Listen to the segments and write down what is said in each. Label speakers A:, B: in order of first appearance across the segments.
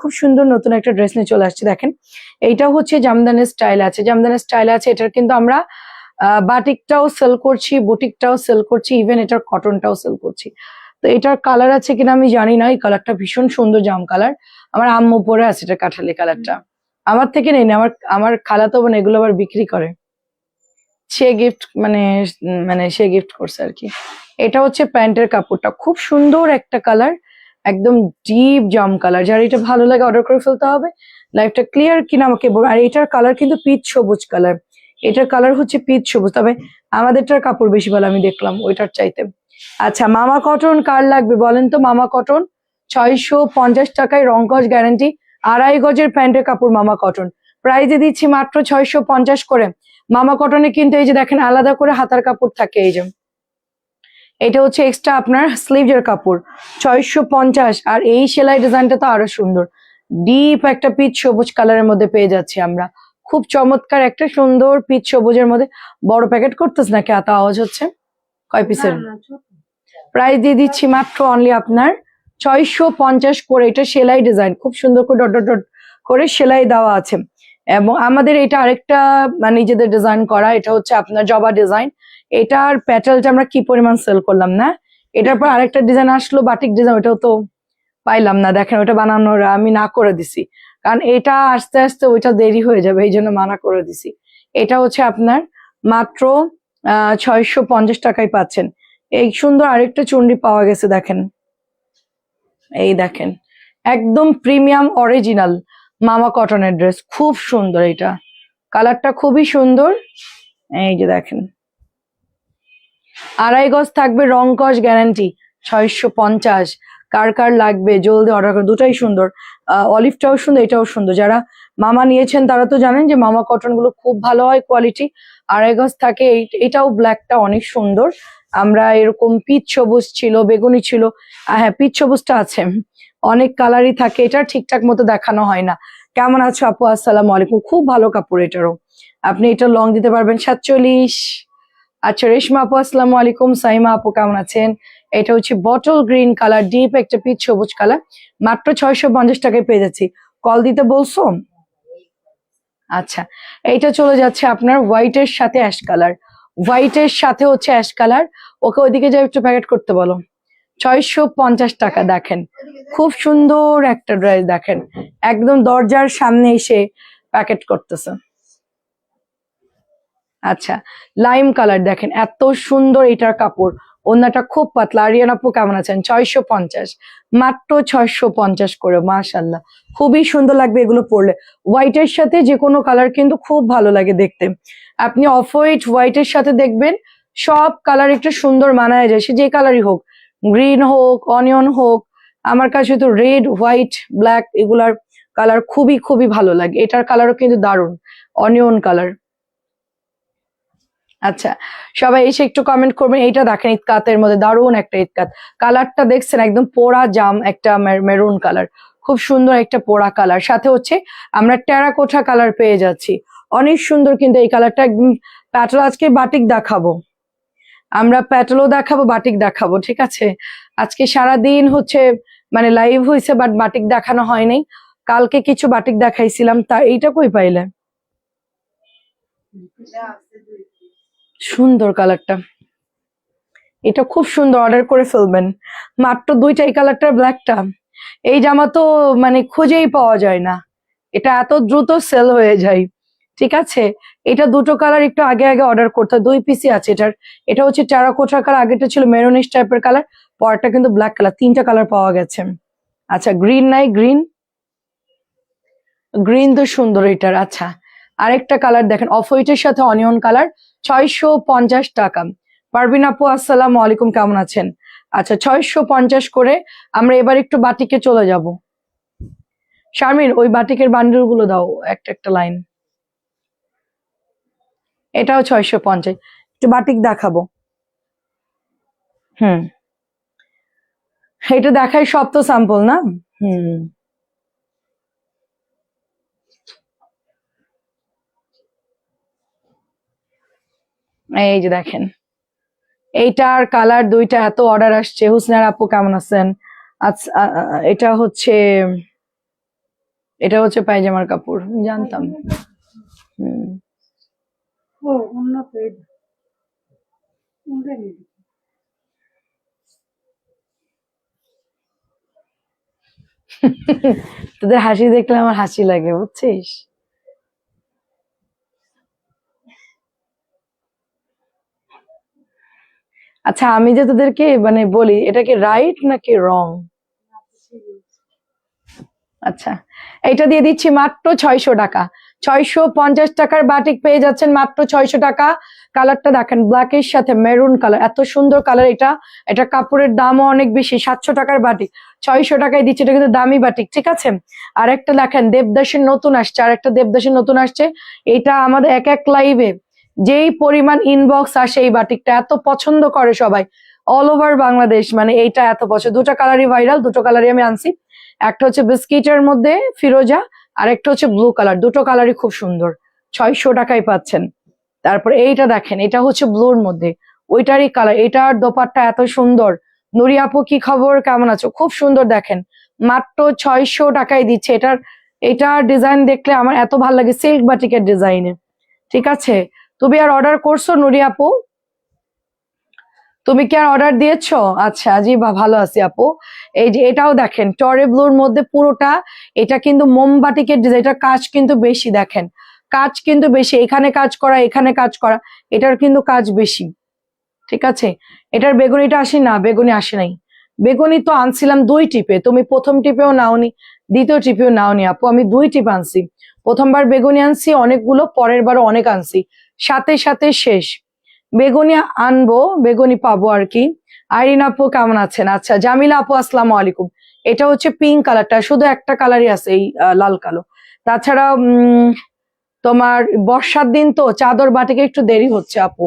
A: খুব সুন্দর নতুন একটা ড্রেস নিয়ে চলে আসছে। দেখেন এইটা হচ্ছে জামদানের স্টাইল আছে, জামদানের স্টাইল আছে। এটার কিন্তু আমরা বাটিকটাও সেল করছি, বুটিকটাও সেল করছি, ইভেন এটার কটনটাও সেল করছি। তো এটার কালার আছে কিনা আমি জানি না, এই কালারটা ভীষণ সুন্দর জাম কালার। আমার আম্মু পরে আছে এটা কাঠালি কালারটা, আমার থেকে নেই না, আমার খালাতো বোন এগুলো আবার বিক্রি করে, সে গিফট মানে মানে সে গিফট করছে আর কি। এটা হচ্ছে প্যান্টের কাপড়টা, খুব সুন্দর একটা কালার, একদম ডিপ জাম কালার। যার এটা ভালো লাগে অর্ডার করে ফেলতে হবে। লাইফটা ক্লিয়ার কিনা আমাকে বল। আর এটার কালার কিন্তু পিচ সবুজ কালার, এটার কালার হচ্ছে পিচ সবুজ, তবে আমাদেরটার কাপড় বেশি ভালো আমি দেখলাম ওইটার চাইতে। আচ্ছা মামা কটন কার লাগবে বলেন তো? মামা কটন 650 টাকায়, রংকশ গ্যারান্টি, 2.5 গজের প্যান্টের কাপড় মামা কটন, প্রাইজে দিচ্ছি মাত্র 650 করে। মামা কটনে কিন্তু এই যে দেখেন আলাদা করে হাতার কাপড় থাকে, এই যে এটা হচ্ছে এক্সট্রা আপনার স্লিভের কাপড় 650। আর এই সেলাই ডিজাইনটা তো আরো সুন্দর, ডিপ একটা পিচ সবুজ কালারের মধ্যে পেয়ে যাচ্ছি আমরা। খুব চমৎকার একটা সুন্দর পিচ সবুজের মধ্যে। বড় প্যাকেট করতেছ নাকি, এত আওয়াজ হচ্ছে? কয় পিসের? প্রাইস দিয়ে দিচ্ছি মাত্র অনলি আপনার 650 করে। এটা সেলাই ডিজাইন, খুব সুন্দর করে ডট ডট ডট করে সেলাই দেওয়া আছে। এবং আমাদের এটা আরেকটা নিজেদের ডিজাইন করা, এটা হচ্ছে আপনার জবা ডিজাইন। এটার প্যাটেলটা আমরা কি পরিমাণ সেল করলাম না, এটার পর আরেকটা ডিজাইন আসলো বাটিক ডিজাইন, ওটাও তো পাইলাম না। দেখেন ওটা বানানোর আমি না করে দিছি, কারণ এটা আস্তে আস্তে ওইটা দেরি হয়ে যাবে, এই জন্য মানা করে দিছি। এটা হচ্ছে আপনার মাত্র 650 টাকায় পাচ্ছেন। এই সুন্দর আরেকটা চুন্ডি পাওয়া গেছে, দেখেন এই দেখেন একদম প্রিমিয়াম অরিজিনাল মামা কটনের ড্রেস, খুব সুন্দর। এটা কালারটা খুবই সুন্দর, এই যে দেখেন 2.5 গজ থাকবে, রংকশ গ্যারান্টি, 650। কার কার লাগবে জলদি অর্ডার করুন, দুটাই সুন্দর। অলিভটাও সুন্দর, এটাও সুন্দর। যারা মামা নিয়েছেন তারা তো জানেন যে মামা কটন গুলো খুব ভালো হয় কোয়ালিটি, 2.5 গজ থাকে। এটাও ব্ল্যাকটা অনেক সুন্দর। আমরা এরকম পিচ সবুজ ছিল, বেগুনি ছিল, হ্যাঁ পিচ সবুজটা আছে, অনেক কালারই থাকে, এটা ঠিকঠাক মতো দেখানো হয় না। কেমন আছো আপু? আসসালামু আলাইকুম। খুব ভালো কাপড় এটারও, আপনি এটা লং দিতে পারবেন 47। আচ্ছা রেশমা আপু আসসালামু আলাইকুম। সাইমা আপু কেমন আছেন? এটা হচ্ছে বটল গ্রিন কালার, ডিপ একটা পিচ সবুজ কালার, মাত্র 650 টাকায় পেয়ে যাচ্ছি। কল দিতে বলছো? আচ্ছা এইটা চলে যাচ্ছে আপনার হোয়াইটের সাথে অ্যাশ কালার, হোয়াইটের সাথে হচ্ছে অ্যাশ কালার। ওকে ওইদিকে যাই একটু প্যাকেট করতে বলো। 650 টাকা। দেখেন খুব সুন্দর একটা ড্রেস, দেখেন একদম দরজার সামনে এসে প্যাকেট করতেছে। আচ্ছা লাইম কালার, দেখেন এত সুন্দর এটার কাপড়, ওন্নাটা খুব পাতলা। আরিয়ান আপু কেমন আছেন? 650, মাত্র 650 করে। মাশাল্লাহ খুবই সুন্দর লাগবে এগুলো পরলে। হোয়াইটের সাথে যে কোনো কালার কিন্তু খুব ভালো লাগে দেখতে। আপনি অফ হোয়াইট হোয়াইটের সাথে দেখবেন সব কালার একটু সুন্দর মানায় যায়, সে যে কালারই হোক, গ্রিন হোক অনিয়ন হোক। আমার কাছে তো রেড হোয়াইট ব্ল্যাক এগুলার কালার খুবই খুবই ভালো লাগে। এটার কালারও কিন্তু দারুণ, অনিয়ন কালার। আচ্ছা সবাই এসে একটু কমেন্ট করবেন। এইটা দেখেন ইতকাতের মধ্যে দারুণ একটা ইতকাত, কালারটা দেখছেন একদম পোড়া জাম একটা মেরুন কালার, খুব সুন্দর একটা পোড়া কালার। সাথে হচ্ছে আমরা টেরাকোটা কালার পেয়ে যাচ্ছি, অনেক সুন্দর কিন্তু এই কালারটা একদম প্যাটেল। আজকে বাটিক দেখাবো আমরা, প্যাটেলও দেখাবো বাটিক দেখাবো, ঠিক আছে? আজকে সারাদিন হচ্ছে লাইভ হয়েছে, বাট বাটিক দেখানো হয়নি। কালকে কিছু বাটিক দেখাইছিলাম, তা এইটা কই পাইলে? সুন্দর কালারটা, এটা খুব সুন্দর, অর্ডার করে ফেলবেন। মাত্র দুইটা, এই কালারটা ব্ল্যাকটা। এই জামা তো খুঁজেই পাওয়া যায় না, এটা এত দ্রুত সেল হয়ে যায়, ঠিক আছে? এটা দুটো কালার একটু আগে আগে অর্ডার করতে হয়, 2 পিসই আছে এটার। এটা হচ্ছে টেরাকোটা কালার, আগেটা ছিল মেরুনিশ টাইপের কালার, পরটা কিন্তু ব্ল্যাক কালার, 3টা কালার পাওয়া গেছে। আচ্ছা গ্রিন নাই, গ্রিন গ্রিন তো সুন্দর এটার। আচ্ছা আরেকটা কালার দেখেন অফ হোয়াইটের সাথে অনিয়ন কালার, 650 টাকা। পারবিন আপু আসসালামু আলাইকুম, কেমন আছেন? আচ্ছা 650 করে। আমরা এবার একটু বাটিকে চলে যাব। শারমিন ওই বাটিকের বান্ডেল গুলো দাও, একটা একটা লাইন। এটাও 650, একটু বাটিক দেখাবো। হুম এটা দেখাই, সব তো স্যাম্পল না। হুম এই যে দেখেন এইটার কালার দুইটা, এত অর্ডার আসছে। হুসনার আপু কেমন আছেন? আচ্ছা এটা হচ্ছে এটা হচ্ছে পায়জামার কাপড়, জানতাম।
B: ও অন্য পেজ
A: তোদের হাসি দেখলে আমার হাসি লাগে, বুঝছিস? আচ্ছা, আমি যে তোদেরকে মানে বলি, এটা কি রাইট নাকি রং? আচ্ছা, এটা দিয়ে দিচ্ছি মাত্র 600 টাকা। 650 টাকার বাটিক পেয়ে যাচ্ছেন মাত্র 600 টাকা। কালারটা দেখেন, ব্ল্যাকের সাথে মেরুন কালার, এত সুন্দর কালার। এটা কাপড়ের দামও অনেক বেশি। 700 টাকার বাটিক 600 টাকায় দিচ্ছে, এটা কিন্তু দামি বাটিক, ঠিক আছে। আর একটা দেখেন দেবদাসের নতুন আসছে, আর একটা দেবদাসের নতুন আসছে। এটা আমাদের এক এক লাইভে যেই পরিমাণ ইনবক্স আসে, এই বাটিকটা এত পছন্দ করে সবাই অল ওভার বাংলাদেশ, মানে এইটা এত পছন্দ। দুটো কালারই ভাইরাল, দুটো কালারই আমি আনছি। একটা হচ্ছে বিস্কিটের মধ্যে ফিরোজা, আর একটা হচ্ছে ব্লু কালার। দুটো কালারই খুব সুন্দর, 600 টাকায় পাচ্ছেন। তারপর এইটা দেখেন, এটা হচ্ছে ব্লুর মধ্যে, ওইটারই কালার। এটার দোপাট্টা এত সুন্দর। নুরি আপু কি খবর, কেমন আছো? খুব সুন্দর দেখেন, মাত্র 600 টাকায় দিচ্ছে। এটার ডিজাইন দেখলে আমার এত ভালো লাগে, সিল্ক বাটিকের ডিজাইনে, ঠিক আছে। তুমি আর অর্ডার করছো নুরি আপু? তুমি কি আর অর্ডার দিয়েছো? আচ্ছা, জি ভালো আছি আপু। এই যে এটাও দেখেন টরে ব্লুর মধ্যে পুরোটা, এটা কিন্তু মোমবাটিকের ডিজাইন। এটার কাজ কিন্তু বেশি, দেখেন কাজ কিন্তু বেশি, এখানে কাজ করা, এখানে কাজ করা, এটার কিন্তু কাজ বেশি, ঠিক আছে। এটার বেগুনিটা আসে না, বেগুনি আসে নাই। বেগুনি তো আনছিলাম 2 টিপে, তুমি প্রথম টিপেও নাওনি, দ্বিতীয় টিপেও নাওনি আপু। আমি 2 টিপ আনছি, প্রথমবার বেগুনি আনছি অনেকগুলো, পরের বারও অনেক আনছি, সাথে সাথে শেষ। বেগুনি আনবো, বেগুনি পাবো আর কি। আইরিন আপু কেমন আছেন? আচ্ছা, জামিলা আপু আসসালামু আলাইকুম। এটা হচ্ছে পিঙ্ক কালারটা, শুধু একটা কালারই আছে, এই লাল কালো। তাছাড়া তোমার বর্ষার দিন তো চাদর বাটিকে একটু দেরি হচ্ছে আপু,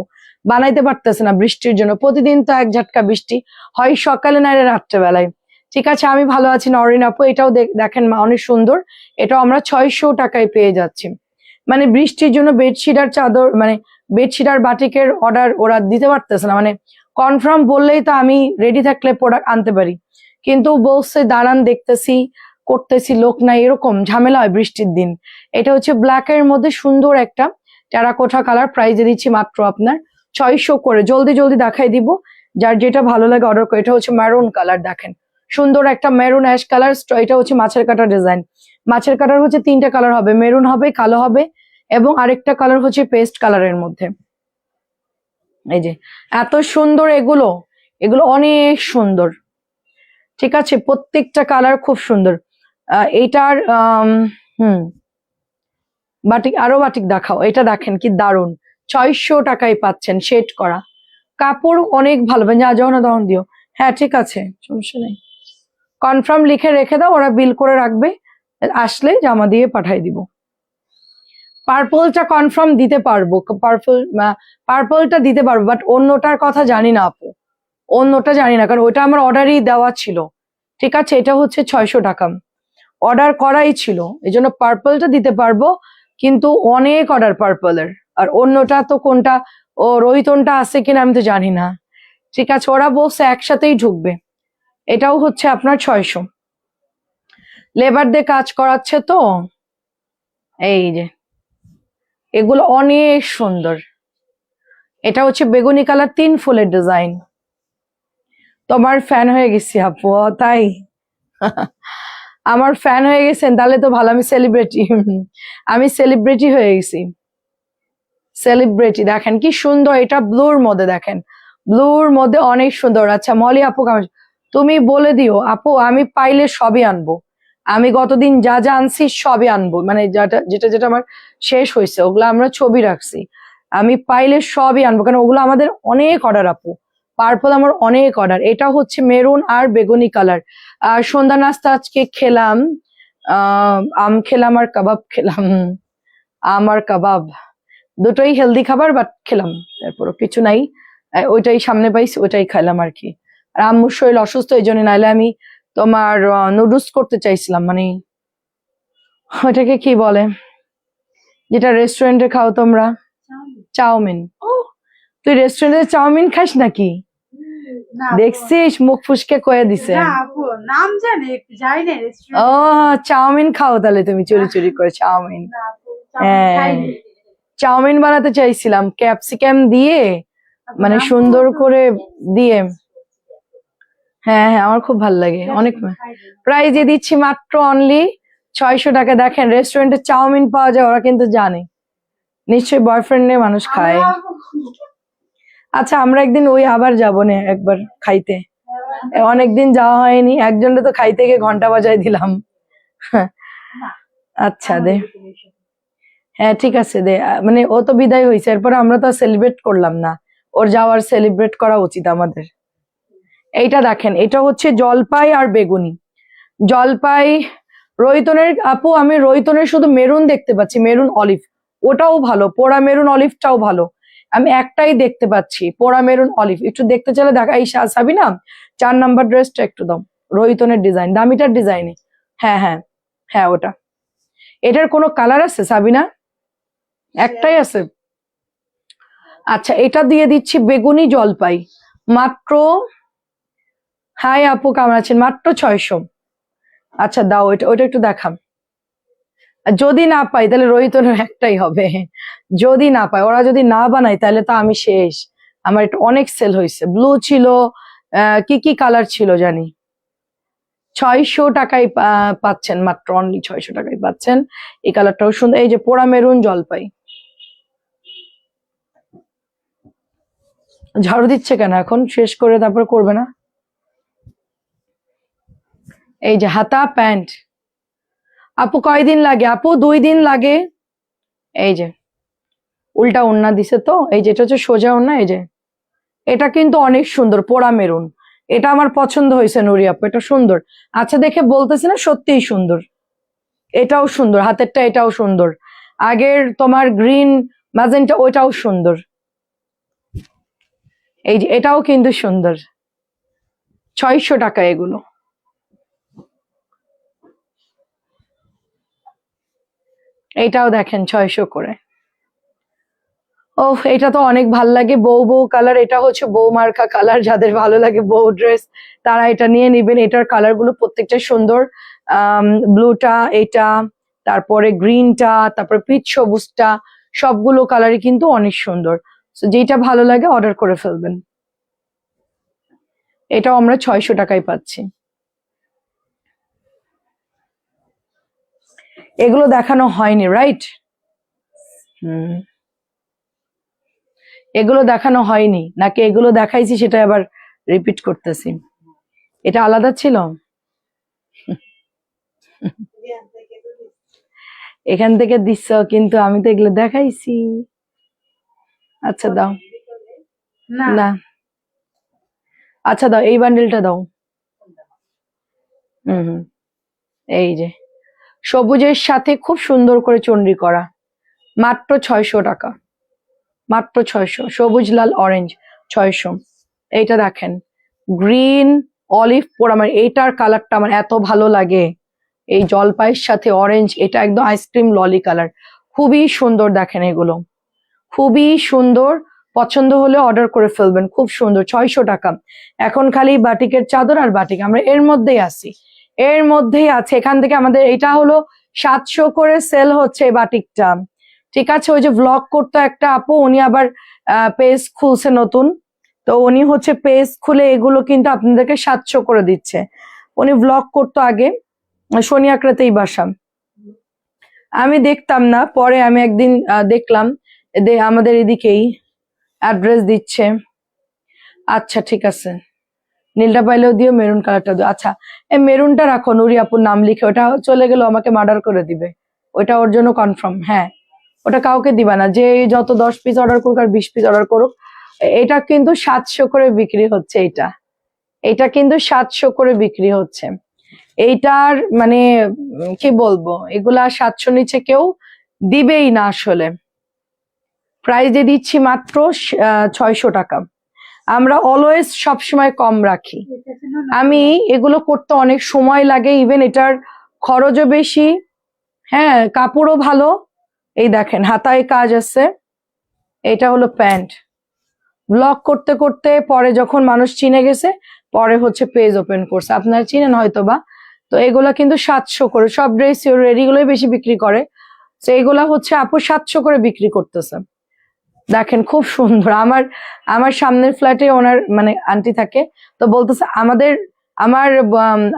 A: বানাইতে পারতেছে না বৃষ্টির জন্য। প্রতিদিন তো এক ঝাটকা বৃষ্টি হয়, সকালে না রাত্রেবেলায়। ঠিক আছে, আমি ভালো আছি নরিন আপু। এটাও দেখেন মা, অনেক সুন্দর। এটাও আমরা 600 টাকায় পেয়ে যাচ্ছি। মানে বৃষ্টির জন্য বেডশিট আর চাদর, মানে বেডশিট আর বাটিকের অর্ডার ওরা দিতে পারতেছে না। মানে কনফার্ম বললেই তো আমি রেডি থাকলে প্রোডাক্ট আনতে পারি, কিন্তু বলছে দাঁড়ান দেখতেছি, করতেছি, লোক নাই, এরকম ঝামেলা হয় বৃষ্টির দিন। এটা হচ্ছে ব্ল্যাক এর মধ্যে সুন্দর একটা টেরাকোটা কালার, প্রাইজে দিচ্ছি মাত্র আপনার 600 করে। জলদি জলদি দেখাই দিব, যার যেটা ভালো লাগে অর্ডার করে। এটা হচ্ছে মেরুন কালার, দেখেন সুন্দর একটা মেরুন অ্যাশ কালার। এটা হচ্ছে মাছের কাটা ডিজাইন। মাছের কাটার হচ্ছে 3টে কালার হবে, মেরুন হবে, কালো হবে, এবং আরেকটা কালার হচ্ছে পেস্ট কালারের মধ্যে। এই যে এত সুন্দর, এগুলো এগুলো অনেক সুন্দর, ঠিক আছে। প্রত্যেকটা কালার খুব সুন্দর। এইটার বাটিক, আরো বাটিক দেখাও। এটা দেখেন কি দারুন, 600 টাকায় পাচ্ছেন শেড করা। কাপড় অনেক ভালো, যা যখন তখন দিও। হ্যাঁ ঠিক আছে, সমস্যা নেই। কনফার্ম লিখে রেখে দাও, ওরা বিল করে রাখবে, আসলে জামা দিয়ে পাঠাই দিব। পার্পলটা কনফার্ম দিতে পারবো, পার্পলটা দিতে পারবো, বাট অন্যটার কথা জানি না আপু, অন্যটা জানি না, কারণ ওইটা আমার অর্ডারই দেওয়া ছিল, ঠিক আছে। এটা হচ্ছে 600 টাকা, অর্ডার করাই ছিল, এই জন্য পার্পলটা দিতে পারবো, কিন্তু অনেক অর্ডার পার্পলের। আর অন্যটা তো কোনটা, ও রোহিতনটা আছে কিনা আমি তো জানি না, ঠিক আছে। ওরা বলছে একসাথেই ঢুকবে। এটাও হচ্ছে আপনার 600, লেবার দিয়ে কাজ করাচ্ছে তো। এই যে এগুলো অনেক সুন্দর। এটা হচ্ছে বেগুনি কালার, 3 ফুলের ডিজাইন। তোমার ফ্যান হয়ে গেছি আপু, তাই? আমার ফ্যান হয়ে গেছেন, তাহলে তো ভালো। আমি সেলিব্রিটি, আমি সেলিব্রিটি হয়ে গেছি, সেলিব্রিটি। দেখেন কি সুন্দর, এটা ব্লুর মধ্যে, দেখেন ব্লুর মধ্যে অনেক সুন্দর। আচ্ছা মলি আপু কেমন? তুমি বলে দিও আপু, আমি পাইলে সবই আনবো। আমি গতদিন যা যা আনছি সবই আনবো, মানে যেটা যেটা যেটা আমার শেষ হয়েছে ওগুলো আমরা ছবি রাখছি। আমি পাইলে সবই আনবো, কারণ ওগুলো আমাদের অনেক অর্ডার আপু। পার্পল আমার অনেক অর্ডার। এটা হচ্ছে মেরুন আর বেগুনি কালার। আর সন্ধ্যা নাস্তা আজকে খেলাম, আম খেলাম আর কাবাব খেলাম। আম আর কাবাব দুটোই হেলদি খাবার, বাট খেলাম, তারপরও কিছু নাই। ওইটাই সামনে পাইছি, ওইটাই খাইলাম আর কি। আর আম্মুর শরীর অসুস্থ, এই জন্য, নাইলে আমি তোমার নুডলস করতে চাইছিলাম, মানে ওইটাকে কি বলে যেটা রেস্টুরেন্টে খাও তোমরা, চাউমিন। ও, তুই রেস্টুরেন্টে চাউমিন খাস নাকি?
B: না আপু,
A: দেখছিস মুখ ফুসকে কয়ে দিছে।
B: না আপু নাম জানি একটু যাই না
A: ও
B: রেস্টুরেন্ট।
A: চাউমিন খাও তাহলে তুমি চুরি চুরি করে চাউমিন।
B: না আপু চাউমিন
A: হ্যাঁ
B: খাইনি।
A: চাউমিন বানাতে চাইছিলাম ক্যাপসিকাম দিয়ে,
B: আপু,
A: মানে
B: নাম
A: সুন্দর
B: বলতো।
A: করে দিয়ে। হ্যাঁ হ্যাঁ আমার খুব ভালো লাগে অনেক।
B: খাইনি।
A: প্রাইজে দিচ্ছি মাত্র অনলি 600 টাকা। দেখেন রেস্টুরেন্টে চাউমিন পাওয়া যায়, ওরা কিন্তু জানে নিশ্চয়ই বয়ফ্রেন্ড নিয়ে মানুষ খায়।
B: আমরা আপু,
A: আচ্ছা আমরা একদিন ওই আবার যাবো না একবার খাইতে, অনেকদিন যাওয়া হয়নি, একজনটা তো খাইতে গিয়ে ঘন্টা বাজায় দিলাম। আচ্ছা দে, হ্যাঁ ঠিক আছে দে, মানে ও তো বিদায় হয়েছে, এরপরে আমরা তো সেলিব্রেট করলাম না, ওর যাওয়ার সেলিব্রেট করা উচিত আমাদের। এইটা দেখেন, এটা হচ্ছে জলপাই আর বেগুনি। জলপাই রয়িতনের আপু, আমি রয়িতনের শুধু মেরুন দেখতে পাচ্ছি, মেরুন অলিভ, ওটাও ভালো, পোড়া মেরুন অলিভটাও ভালো। আমি একটাই দেখতে পাচ্ছি পোড়া মেরুন অলিভ, একটু দেখতে চাইলে দেখা। এই সাবিনা 4 নাম্বার ড্রেসটা একটু দাও, রয়িতনের ডিজাইন, দামিটার ডিজাইনে। হ্যাঁ হ্যাঁ হ্যাঁ ওটা। এটার কোনো কালার আছে সাবিনা? একটাই আছে। আচ্ছা এটা দিয়ে দিচ্ছি বেগুনি জলপাই মাত্র। হাই আপু কেমন আছেন? মাত্র 600। আচ্ছা দাও, ওইটা ওইটা একটু দেখাম। আর যদি না পাই তাহলে রোহিতনের একটাই হবে, যদি না পাই, ওরা যদি না বানায় তাহলে তো আমি শেষ। আমার এটা অনেক সেল হয়েছে, ব্লু ছিল, কি কি কালার ছিল জানি। 600 টাকায় পাচ্ছেন, মাত্র অনলি 600 টাকায় পাচ্ছেন। এই কালারটাও সুন্দর, এই যে পোড়া মেরুন জলপাই। ঝাড়ু দিচ্ছে কেন এখন? শেষ করে তারপর করবে না? এই যে হাতা প্যান্ট। আপু কয়দিন লাগে? আপু 2 দিন লাগে। এই যে উল্টা ওড়না দিছে তো, এই যে এটা হচ্ছে সোজা ওড়না। এই যে এটা কিন্তু অনেক সুন্দর পোড়া মেরুন, এটা আমার পছন্দ হয়েছে নুরি আপু, এটা সুন্দর। আচ্ছা দেখে বলতেছি না, সত্যিই সুন্দর। এটাও সুন্দর, হাতেরটা এটাও সুন্দর। আগের তোমার গ্রিন ম্যাজেন্টা ওইটাও সুন্দর। এই যে এটাও কিন্তু সুন্দর। 600 টাকা এগুলো। এইটাও দেখেন 600 করে। ও এটা তো অনেক ভাল লাগে, বউ বউ কালার, এটা হচ্ছে বউ মার্কা কালার। যাদের ভালো লাগে বউ ড্রেস তারা এটা নিয়ে নিবেন। এটার কালার গুলো প্রত্যেকটা সুন্দর। ব্লুটা, এটা, তারপরে গ্রিনটা, তারপরে পিচ সবুজটা, সবগুলো কালারই কিন্তু অনেক সুন্দর। তো যেটা ভালো লাগে অর্ডার করে ফেলবেন। এটাও আমরা 600 টাকায় পাচ্ছি। এগুলো দেখানো হয়নি রাইট? হুম, এগুলো দেখানো হয়নি নাকি? এগুলো দেখাইছি সেটা আবার রিপিট করতেছি। এটা আলাদা ছিল, এখান থেকে দিচ্ছ, কিন্তু আমি তো এগুলো দেখাইছি। আচ্ছা দাও।
B: না
A: না আচ্ছা দাও, এই বান্ডেলটা দাও। হুম, এই যে সবুজের সাথে খুব সুন্দর করে চন্ডি করা, মাত্র 600 টাকা। মাত্র 600, সবুজ লাল অরেঞ্জ 600। এইটা দেখেন গ্রিন অলিভ পোড়া, আমার এইটার কালারটা আমার এত ভালো লাগে, এই জলপাইয়ের সাথে অরেঞ্জ, এটা একদম আইসক্রিম ললি কালার, খুবই সুন্দর। দেখেন এগুলো খুবই সুন্দর, পছন্দ হলে অর্ডার করে ফেলবেন, খুব সুন্দর। 600 টাকা। এখন খালি বাটিকের চাদর আর বাটিক, আমরা এর মধ্যেই আছি, এর মধ্যেই আছে। এখান থেকে আমাদের এটা হলো 700 করে সেল হচ্ছে এই বাটিকটা, ঠিক আছে। ওই যে ভ্লগ করতো একটা আপু, উনি আবার পেজ খুলছে নতুন, তো উনি হচ্ছে পেজ খুলে এগুলো কিন্তু আপনাদেরকে 700 করে দিচ্ছে। উনি ভ্লগ করতো আগে, শনি আকরাতেই বাসা। আমি দেখতাম না, পরে আমি একদিন দেখলাম আমাদের এদিকেই অ্যাড্রেস দিচ্ছে। আচ্ছা ঠিক আছে, নীলটা পাইলেও দিও, মেরুন কালারটা দিও। আচ্ছা এই মেরুনটা রাখো, নুরি আপুর নাম লিখে, ওটা চলে গেল আমাকে মার্ডার করে দিবে, ওটা ওর জন্য কনফার্ম। হ্যাঁ ওটা কাউকে দিবা না, যে যত 10 পিস অর্ডার করুক আর 20 পিস অর্ডার করুক। এটা কিন্তু 700 করে বিক্রি হচ্ছে, এটা এটা কিন্তু 700 করে বিক্রি হচ্ছে। এইটার মানে কি বলবো, এগুলা 700 নিচে কেউ দিবেই না আসলে। প্রাইজে দিচ্ছি মাত্র 600 টাকা। আমরা অলওয়েজ সবসময় কম রাখি।
B: এটা ছিল না।
A: আমি এগুলো করতে অনেক সময় লাগে, ইভেন এটার খরচও বেশি, হ্যাঁ কাপড়ও ভালো। এই দেখেন হাতায় কাজ আছে, এটা হলো প্যান্ট, ব্লগ করতে করতে পরে যখন মানুষ চিনে গেছে, পরে হচ্ছে পেজ ওপেন করছে, আপনারা চিনেন হয়তো বা। তো এগুলা কিন্তু 700 করে, সব ড্রেস রেডি গুলোই বেশি বিক্রি করে। তো এগুলা হচ্ছে আপু 700 করে বিক্রি করতেছে। দেখেন খুব সুন্দর। আমার আমার সামনের ফ্ল্যাটে ওনার মানে আন্টি থাকে, তো বলতেছে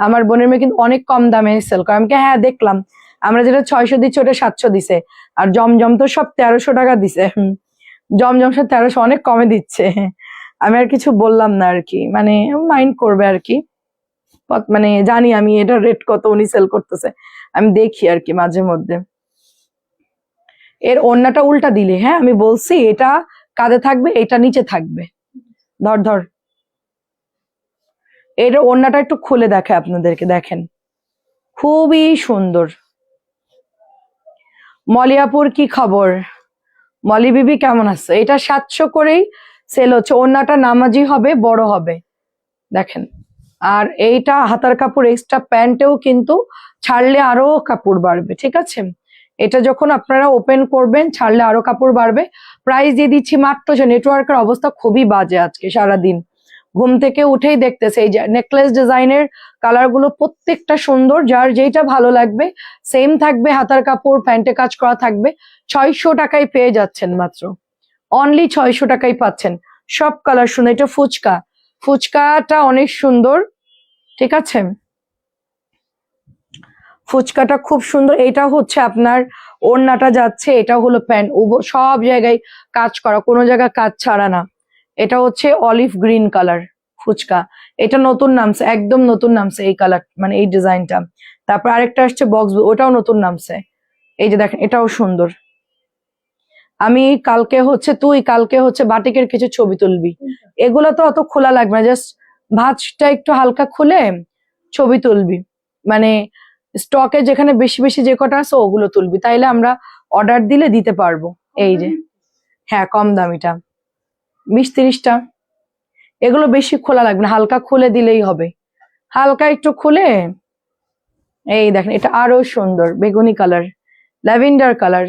A: আমার বোনের মেয়ে কিন্তু অনেক কম দামে সেল করে। আমি হ্যাঁ দেখলাম, আমরা যেটা 600 দিচ্ছি ওটা 700 দিছে, আর জমজম তো সব 1300 টাকা দিছে। জমজম সব 1300, অনেক কমে দিচ্ছে। আমি আর কিছু বললাম না আর কি, মানে মাইন্ড করবে আর কি। মানে জানি আমি এটা রেট কত উনি সেল করতেছে, আমি দেখি আর কি মাঝে মধ্যে। এর ওড়নাটা উল্টা দিলে, হ্যাঁ আমি বলছি এটা কাঁধে থাকবে, এটা নিচে থাকবে। ধর ধর, এর ওড়নাটা একটু খুলে দেখে আপনাদেরকে, দেখেন খুবই সুন্দর। মলিয়াপুর কি খবর? মলি বিবি কেমন আছে? এটা 700 করেই সেল হচ্ছে। ওড়নাটা নামাজি হবে, বড় হবে, দেখেন। আর এইটা হাতার কাপড় এক্সট্রা, প্যান্টেও কিন্তু ছাড়লে আরো কাপড় বাড়বে, ঠিক আছে। এটা যখন আপনারা ওপেন করবেন ছাড়লে আরো কাপড় বাড়বে। প্রাইস দিয়ে দিচ্ছি মাত্র, যে নেটওয়ার্কের অবস্থা খুবই বাজে আজকে সারাদিন, ঘুম থেকে উঠেই দেখতেছে। এই যে নেকলেস ডিজাইনের কালার গুলো প্রত্যেকটা সুন্দর, যার যেটা ভালো লাগবে সেম থাকবে, হাতার কাপড় প্যান্টে কাজ করা থাকবে। 600 টাকায় পেয়ে যাচ্ছেন মাত্র, অনলি 600 টাকায় পাচ্ছেন। সব কালার সুন্দর। এটা ফুচকা, ফুচকাটা অনেক সুন্দর, ঠিক আছে। ফুচকাটা খুব সুন্দর। এটা হচ্ছে আপনার ওড়নাটা যাচ্ছে, এটা হলো প্যান্ট, সব জায়গায় কাজ করা, কোনো জায়গায় কাজ ছাড়া না। এটা হচ্ছে অলিভ গ্রিন কালার ফুচকা, এটা নতুন নামছে, একদম নতুন নামছে এই কালার, মানে এই ডিজাইনটা। তারপর আরেকটা আসছে বক্স, ওটাও নতুন নামছে। এই যে দেখেন এটাও সুন্দর। আমি কালকে হচ্ছে বাটিকের কিছু ছবি তুলবি। এগুলো তো অত খোলা লাগবে না, জাস্ট ভাঁজটা একটু হালকা খুলে ছবি তুলবি, মানে স্টকে যেখানে বেশি বেশি যে কটা আছে ওগুলো তুলবি, তাইলে আমরা অর্ডার দিলে দিতে পারবো। এই যে, হ্যাঁ কম দামিটা 20-30টা। এগুলো বেশি খোলা লাগবে না, হালকা খুলে দিলেই হবে, হালকা একটু খুলে। এই দেখেন এটা আরো সুন্দর, বেগুনি কালার, ল্যাভেন্ডার কালার।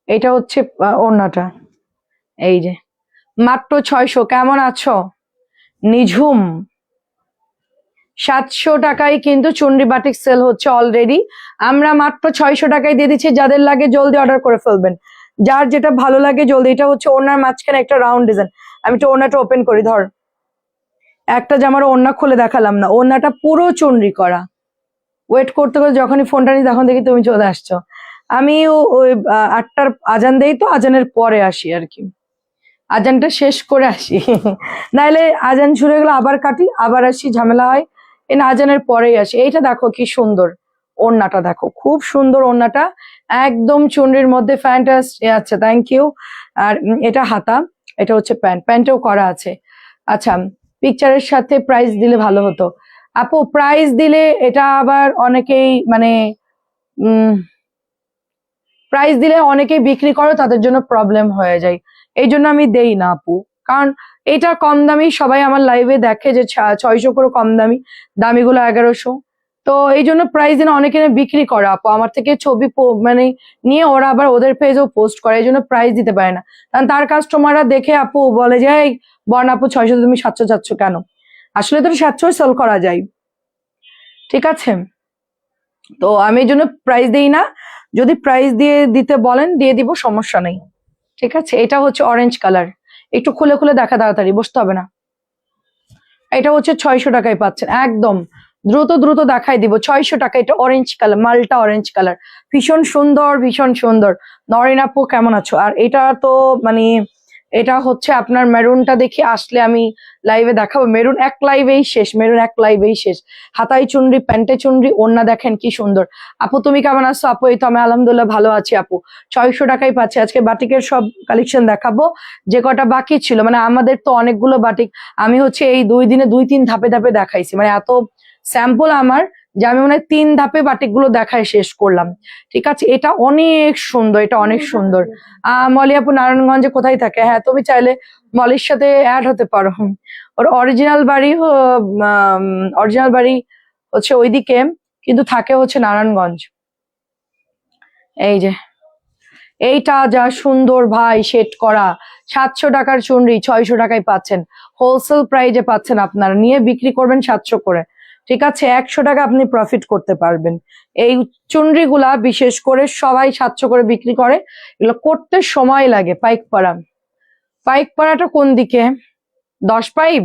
A: এটা হচ্ছে ওড়নাটা, এই যে মাত্র 600। কেমন আছো নিঝুম? 700 টাকায় কিন্তু চুনরি বাটিক সেল হচ্ছে অলরেডি। আমরা মাত্র 600 টাকায় দিয়ে দিচ্ছি, যাদের লাগে জলদি অর্ডার করে ফেলবেন, যার যেটা ভালো লাগে জলদি। এটা হচ্ছে ওড়নার মাঝখানে একটা রাউন্ড ডিজাইন। আমি তো ওড়নাটা ওপেন করি, ধর একটা জামার ওড়না খুলে দেখালাম না, ওড়নাটা পুরো চুনরি করা। ওয়েট করতে করতে যখনই ফোনটা নিই তখন দেখি তুমি চলে আসছো। আমি ওই 8টার আজান দেই, তো আজানের পরে আসি আর কি, আজানটা শেষ করে আসি। নাইলে আজান ছুড়ে গেলে আবার কাটি, আবার আসি, ঝামেলা হয়। আজানের পরেই আসি। এইটা দেখো কি সুন্দর, ওড়নাটা দেখো খুব সুন্দর ওড়নাটা, একদম চুনরির মধ্যে ফ্যান্টাস্টিক। আচ্ছা থ্যাংক ইউ। আর এটা হাতা, এটা হচ্ছে প্যান্ট, প্যান্টেও করা আছে। আচ্ছা পিকচারের সাথে প্রাইস দিলে ভালো হতো আপু। প্রাইস দিলে এটা আবার অনেকেই মানে প্রাইস দিলে অনেকেই বিক্রি করে, তাদের জন্য প্রবলেম হয়ে যায়, এই জন্য আমি দেই না আপু। কারণ এটা কম দামি, সবাই আমার লাইভে দেখে যে 600 করে কম দামি, দামিগুলো 1100। তো এই জন্য প্রাইস দিলে অনেকে বিক্রি করে আপু, আমার থেকে ছবি মানে নিয়ে ওরা আবার ওদের পেজেও পোস্ট করে, এই জন্য প্রাইস দিতে পারে না। কারণ তার কাস্টমাররা দেখে আপু বলে যে এই বর্ণ আপু 600, তুমি 700 চাচ্ছ কেন? আসলে তো 700 সেল করা যায়, ঠিক আছে। তো আমি এই জন্য প্রাইস দিই না, যদি প্রাইস দিয়ে দিতে বলেন দিয়ে দিব, সমস্যা নেই, ঠিক আছে। এটা হচ্ছে অরেঞ্জ কালার, একটু খুলে খুলে দেখা, তাড়াতাড়ি বসতে হবে না। এটা হচ্ছে 600 টাকায় পাচ্ছেন, একদম দ্রুত দ্রুত দেখাই দিব। 600 টাকা, এটা অরেঞ্জ কালার, মালটা অরেঞ্জ কালার, ভীষণ সুন্দর ভীষণ সুন্দর। নরিন আপু কেমন আছো? আর এটা তো মানে এটা হচ্ছে আপনার মেরুনটা, দেখি আসলে আমি লাইভে দেখাবো। মেরুন এক লাইভেই শেষ, মেরুন এক লাইভেই শেষ। হাতাই চুনরি, প্যান্টে চুনরি, ওড়না দেখেন কি সুন্দর। আপু তুমি কেমন আছো? আপু এই তো আমি আলহামদুলিল্লাহ ভালো আছি আপু। 600 টাকায় পাচ্ছি। আজকে বাটিকের সব কালেকশন দেখাবো, যে কটা বাকি ছিল, মানে আমাদের তো অনেকগুলো বাটিক, আমি হচ্ছে এই 2 দিনে 2-3 ধাপে ধাপে দেখাইছি, মানে এত স্যাম্পল আমার যে আমি মনে হয় 3 ধাপে বাটিকগুলো দেখায় শেষ করলাম, ঠিক আছে। এটা অনেক সুন্দর, এটা অনেক সুন্দর। মলি আপু নারায়ণগঞ্জে কোথায় থাকে? হ্যাঁ তুমি চাইলে মলির সাথে অ্যাড হতে পারো। ওর অরিজিনাল বাড়ি হচ্ছে ওইদিকে, কিন্তু থাকে হচ্ছে নারায়ণগঞ্জ। এই যে এইটা যা সুন্দর ভাই সেট করা, 700 টাকার চুনরি 600 টাকায় পাচ্ছেন, হোলসেল প্রাইজে পাচ্ছেন, আপনারা নিয়ে বিক্রি করবেন 700 করে, ঠিক আছে, 100 টাকা আপনি প্রফিট করতে পারবেন। এই চুনরিগুলা বিশেষ করে সবাই 700 করে বিক্রি করে, এগুলো করতে সময় লাগে। পাইকপাড়া, পাইকপাড়াটা কোন দিকে? 10 পাইপ?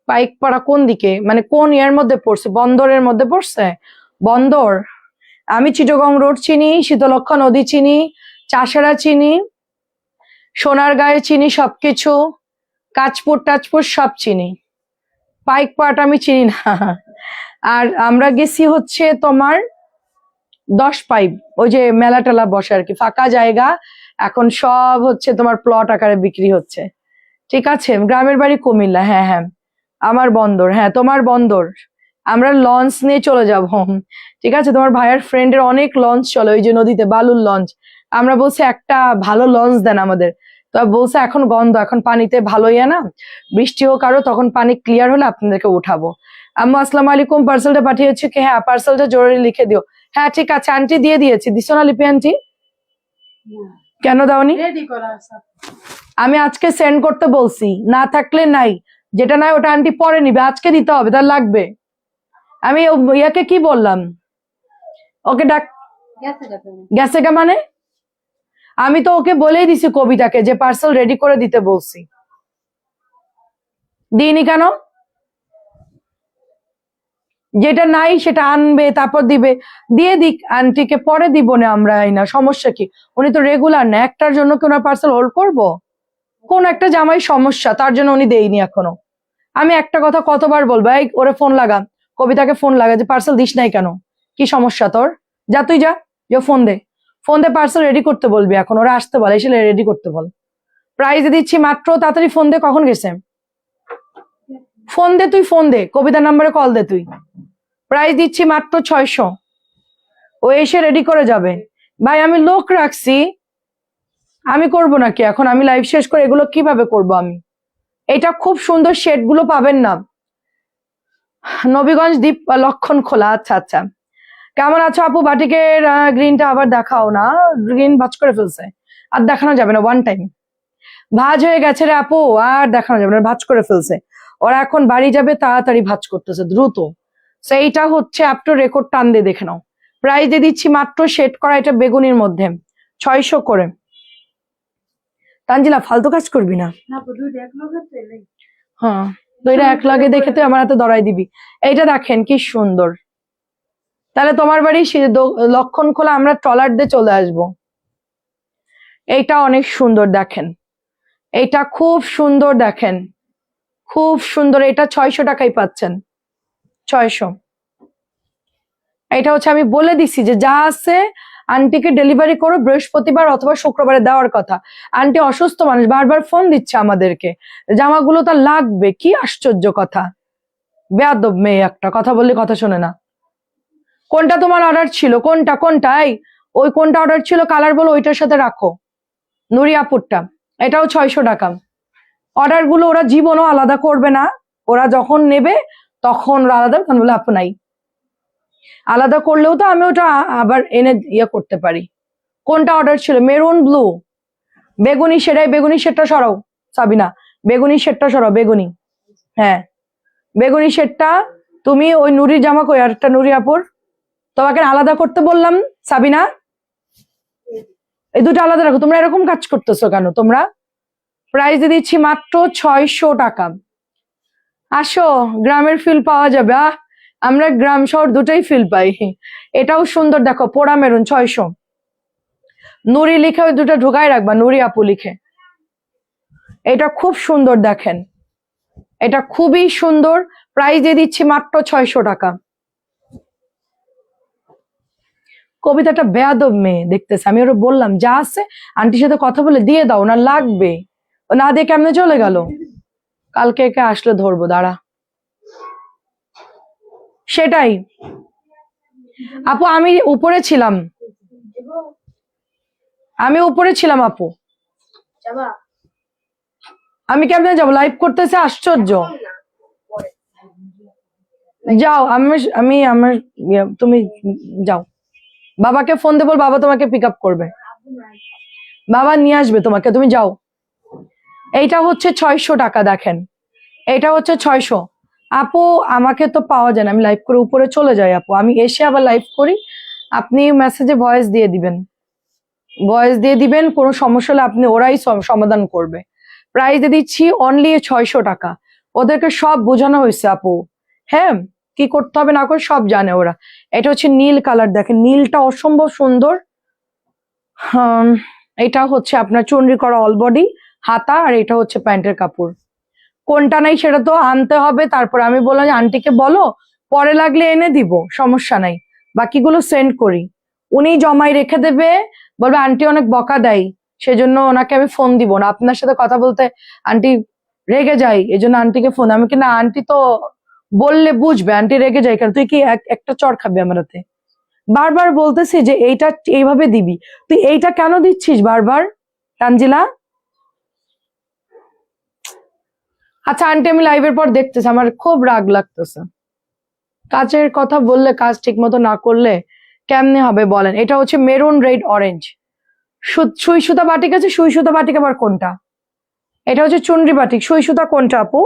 A: পাইকপাড়া কোন দিকে, মানে কোন ইয়ার মধ্যে পড়ছে? বন্দরের মধ্যে পড়ছে? বন্দর। আমি চিটাগং রোড চিনি, শীতলক্ষা নদী চিনি, চাষারা চিনি, সোনারগাঁয়ে চিনি, সবকিছু কাঁচপুর টাচপুর সব চিনি, পাইকপাড়াটা আমি চিনি না। আর আমরা গেছি হচ্ছে তোমার 10 পাইপ, ওই যে মেলা টেলা বসে আর কি, ফাঁকা জায়গা, এখন সব হচ্ছে তোমার প্লট আকারে বিক্রি হচ্ছে, ঠিক আছে। গ্রামের বাড়ি কুমিল্লা, হ্যাঁ হ্যাঁ, আমার বন্দর, হ্যাঁ তোমার বন্দর, আমরা লঞ্চ নিয়ে চলে যাব, ঠিক আছে। তোমার ভাইয়ের ফ্রেন্ডের অনেক লঞ্চ চলে ওই যে নদীতে, বালুর লঞ্চ, আমরা বলছি একটা ভালো লঞ্চ দেন আমাদের, তো বলছে এখন গন্ধ, এখন পানিতে ভালো ইয়ে না, বৃষ্টি হোক আরো, তখন পানি ক্লিয়ার হলে আপনাদেরকে উঠাবো। আম্মু আসসালামু আলাইকুম, পার্সেলটা পাঠিয়েছি কি? হ্যাঁ পার্সেলটা জরুরি লিখে দিও। হ্যাঁ ঠিক আছে আন্টি, দিয়ে দিয়েছি, দিছো না লিপি আন্টি? কেন দাওনি?
B: রেডি করা আছে।
A: আমি আজকে সেন্ড করতে বলছি, না থাকলে নাই, যেটা নাই ওটা আন্টি পরে নিবে, আজকে দিতে হবে, তার লাগবে। আমি ইয়াকে কি বললাম, ওকে ডাক, গেছে কে মানে? আমি তো ওকে বলেই দিছি কবিতাকে যে পার্সেল রেডি করে দিতে বলছি, দিইনি কেন? যেটা নাই সেটা আনবে তারপর দিবে, দিয়ে দিক আন্টিকে, পরে দিব না আমরা, না সমস্যা কি? উনি তো রেগুলার না, একটার জন্য কি ওনার পার্সেল হোল্ড করবো? কোন একটা জামাই সমস্যা, তার জন্য উনি দেয়নি এখনো। আমি একটা কথা কতবার বলবো, এই ওরে ফোন লাগা, কবিতাকে ফোন লাগা, যে পার্সেল দিস নাই কেন, কি সমস্যা তোর? যা তুই যা, যে ফোন দে, ফোন দে, পার্সেল রেডি করতে বলবি, এখন ওরা আসতে বলে, এসে রেডি করতে বল। প্রাইজ দিচ্ছি মাত্র, তাড়াতাড়ি ফোন দে, কখন গেছে? ফোন দে, তুই ফোন দে, কবিতার নাম্বারে কল দে তুই। প্রাইস দিচ্ছি মাত্র 600, ও এসে রেডি করে যাবে। ভাই আমি লোক রাখছি, আমি করব নাকি এখন? আমি লাইভ শেষ করে এগুলো কিভাবে করব আমি? এটা খুব সুন্দর শেড গুলো পাবেন না, নবীগঞ্জ দ্বীপ লক্ষণ খোলা, আচ্ছা আচ্ছা। কেমন আছো আপু? বাটিকের গ্রিনটা আবার দেখাও না, গ্রিন ভাঁজ করে ফেলছে, আর দেখানো যাবে না, ওয়ান টাইম ভাঁজ হয়ে গেছে রে আপু, আর দেখানো যাবে না, ভাঁজ করে ফেলছে। ওরা এখন বাড়ি যাবে, তাড়াতাড়ি ভাঁজ করতেছে দ্রুত। সেইটা হচ্ছে আপটু রেকর্ড টান দিয়ে দেখে নাও। প্রাইস দিয়ে দিচ্ছি মাত্র শেড করা, এটা বেগুনির মধ্যে 600 করে। তানজিলা ফালতু কাজ করবি না, হ্যাঁ দুইটা এক লাগে দেখে তুই আমার হাতে ধরাই দিবি। এইটা দেখেন কি সুন্দর, তাহলে তোমার বাড়ি লক্ষণ খোলা, আমরা ট্রলার দিয়ে চলে আসবো। এইটা অনেক সুন্দর দেখেন, এইটা খুব সুন্দর দেখেন, খুব সুন্দর, এটা 600 টাকায় পাচ্ছেন, 600। এটা হচ্ছে আমি বলে দিছি যে যা আছে আন্টিকে ডেলিভারি করো, বৃহস্পতিবার অথবা শুক্রবারে দেওয়ার কথা। আন্টি অসুস্থ মানুষ, বারবার ফোন দিচ্ছে আমাদেরকে, জামাগুলো তার লাগবে, কি আশ্চর্য কথা, বেয়াদব মেয়ে একটা, কথা বললে কথা শোনে না। কোনটা তোমার অর্ডার ছিল? কোনটা কোনটা? এই ওই কোনটা অর্ডার ছিল কালার বলো, ওইটার সাথে রাখো, নুরি আপুরটা, এটাও 600 টাকা। অর্ডার গুলো ওরা জীবনও আলাদা করবে না, ওরা যখন নেবে তখন ওরা আলাদা, তখন বলে আপু নাই, আলাদা করলেও তো আমি ওটা আবার এনে ইয়ে করতে পারি। কোনটা অর্ডার ছিল? মেরুন ব্লু, বেগুনি, সেটাই বেগুনি, শেডটা সরাও সাবিনা, বেগুনি শেডটা সরাও, বেগুনি, হ্যাঁ বেগুনি শেডটা। তুমি ওই নুরির জামা কই, আরেকটা নুরি আপুর, তোমাকে আলাদা করতে বললাম সাবিনা, এই দুটো আলাদা রাখো। তোমরা এরকম কাজ করতেছো কেন তোমরা? প্রাইস দিয়ে দিচ্ছি মাত্র 600 টাকা। আসো, গ্রামের ফিল পাওয়া যাবে। আমরা গ্রাম শহর দুটোই ফিল পাই। এটাও সুন্দর দেখো, পোড়া মেরুন, 600। নুরি লিখে ওই দুটো ঢুকাই রাখবা, নুরি আপু লিখে। এটা খুব সুন্দর দেখেন, এটা খুবই সুন্দর, প্রাইস দিয়ে দিচ্ছি মাত্র 600 টাকা। কবিতাটা বেয়াদব মেয়ে দেখতেছে, আমি ওরা বললাম যা আছে আন্টির সাথে কথা বলে দিয়ে দাও, না লাগবে, ও না দিয়ে কেমনে চলে গেল। কালকে একে আসলে ধরবো, দাঁড়া। সেটাই আপু, আমি উপরে ছিলাম, আমি উপরে ছিলাম আপু, আমি কেমনে যাবো? লাইভ করতেছে, আশ্চর্য। যাও, আমি আমার তুমি যাও, বাবাকে ফোন দেবো, বাবা তোমাকে পিক আপ করবে। বাবা নিয়ে আসবে তোমাকে, তুমি যাও। এইটা হচ্ছে 600 টাকা, দেখেন এটা হচ্ছে 600। আপু আমাকে তো পাওয়া যায় না, আমি লাইভ করে উপরে চলে যাই আপু, আমি এসে আবার লাইভ করি, আপনি মেসেজে ভয়েস দিয়ে দিবেন, কোনো সমস্যা হলে আপনি, ওরাই সমাধান করবে। প্রাইস দিয়ে দিচ্ছি অনলি 600 টাকা। ওদেরকে সব বোঝানো হয়েছে আপু, হ্যাঁ কি করতে হবে না করে সব জানে ওরা। এটা হচ্ছে নীল কালার, দেখেন নীলটা অসম্ভব সুন্দর। এটা হচ্ছে আপনার চুনরি করা অল বডি হাতা, আর এটা হচ্ছে প্যান্টের কাপড়। কোনটা নাই সেটা তো আনতে হবে, তারপর আমি বললাম যে আন্টিকে বলো, পরে লাগলে এনে দিব, সমস্যা নাই, বাকিগুলো সেন্ড করি। উনি জমাই রেখে দেবে, বলবে আন্টি অনেক বকা দেয়, সেজন্য ওনাকে আমি ফোন দিব না, আপনার সাথে কথা বলতে আন্টি রেগে যায়, এই জন্য আন্টিকে ফোন। আমি কি না, আন্টি তো বললে বুঝবে, আন্টি রেগে যায় কেন, তুই কি একটা চড় খাবি আমার হাতে? বারবার বলতেছি যে এইটা এইভাবে দিবি, তুই এইটা কেন দিচ্ছিস বারবার তানজিলা? আচ্ছা আন্টি আমি লাইভের পর দেখতেছি, আমার খুব রাগ লাগতেছে। কাজের কথা বললে কাজ ঠিক মতো না করলে কেমনে হবে বলেন। এটা হচ্ছে মেরুন রেড অরেঞ্জ, সুই সুতা বাটিক আছে। সুই সুতা বাটিক আবার কোনটা? এটা হচ্ছে চুনরি বাটিক। সুই সুতা কোনটা আপু?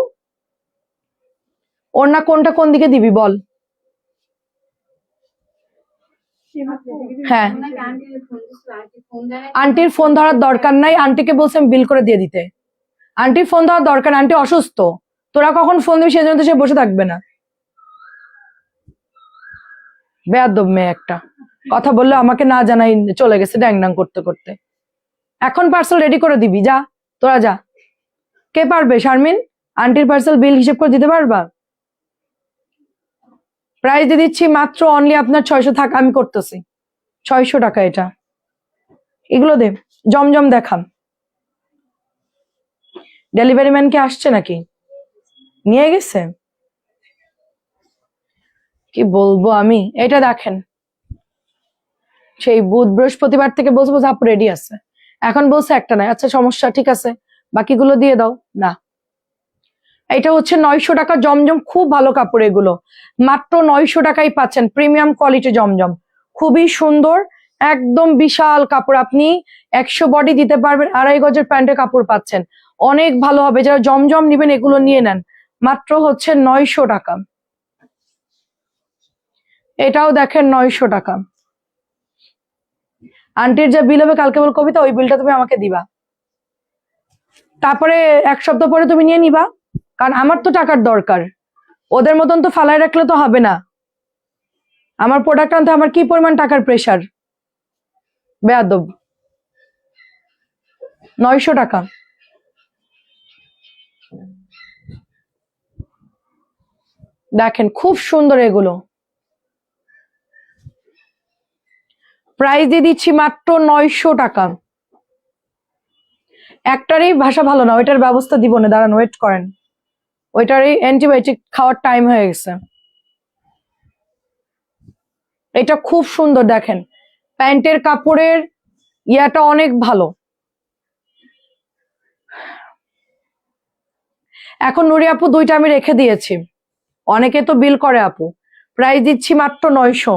A: ওড়না কোনটা, কোন দিকে দিবি বল? হ্যাঁ আন্টির ফোন ধরার দরকার নাই, আন্টিকে বলছে আমি বিল করে দিয়ে দিতে। আন্টির ফোন ধরার দরকার, আন্টি অসুস্থ, তোরা কখন ফোন দিবি সেজন্য তো সে বসে থাকবে না। বেয়াদব মেয়ে একটা, কথা বললে আমাকে না জানাই চলে গেছে ড্যাং ড্যাং করতে করতে। এখন পার্সেল রেডি করে দিবি, যা তোরা যা। কে পারবে শারমিন? আন্টির পার্সেল বিল হিসেব করে দিতে পারবা? প্রাইস দিয়ে দিচ্ছি মাত্র অনলি আপনার 600, থাক আমি করতেছি 600 টাকা। এটা এগুলো দে, জমজম দেখাম। ডেলিভারি ম্যান কি আসছে নাকি? নিয়ে গেছে? কি বলবো আমি। এটা দেখেন, সেই বুধ বৃহস্পতিবার থেকে বলছে বলছে আপু রেডি আছে, এখন বলছে একটা নাই। আচ্ছা সমস্যা, ঠিক আছে বাকিগুলো দিয়ে দাও না। এটা হচ্ছে 900 টাকা জমজম, খুব ভালো কাপড় এগুলো, মাত্র 900 টাকায় পাচ্ছেন, প্রিমিয়াম কোয়ালিটি জমজম, খুবই সুন্দর, একদম বিশাল কাপড়। আপনি 100 বডি দিতে পারবেন, 2.5 গজের প্যান্টের কাপড় পাচ্ছেন, অনেক ভালো হবে। যারা জমজম নিবেন এগুলো নিয়ে নেন, মাত্র হচ্ছে 900 টাকা। এটাও দেখেন 900 টাকা। আন্টির যে বিল হবে কালকে বল কবিতা, ওই বিলটা তুমি আমাকে দিবা, তারপরে 1 সপ্তাহ পরে তুমি নিয়ে নিবা, কারণ আমার তো টাকার দরকার, ওদের মতন তো ফালায় রাখলে তো হবে না। আমার প্রোডাক্ট আনতে আমার কি পরিমাণ টাকার প্রেসার, বেয়াদব। 900 টাকা। দেখেন খুব সুন্দর এগুলো, প্রাইস দিয়ে দিচ্ছি মাত্র 900 টাকা। একটারই ভাষা ভালো না, ওইটার ব্যবস্থা দিব না, দাঁড়ান ওয়েট করেন, ওইটারই অ্যান্টিবায়োটিক খাওয়ার টাইম হয়ে গেছে। এটা খুব সুন্দর, দেখেন প্যান্টের কাপড়ের ইয়াটা অনেক ভালো। এখন নুরি আপু দুইটা আমি রেখে দিয়েছি, অনেকে তো বিল করে আপু, প্রাইস দিচ্ছি মাত্র 900।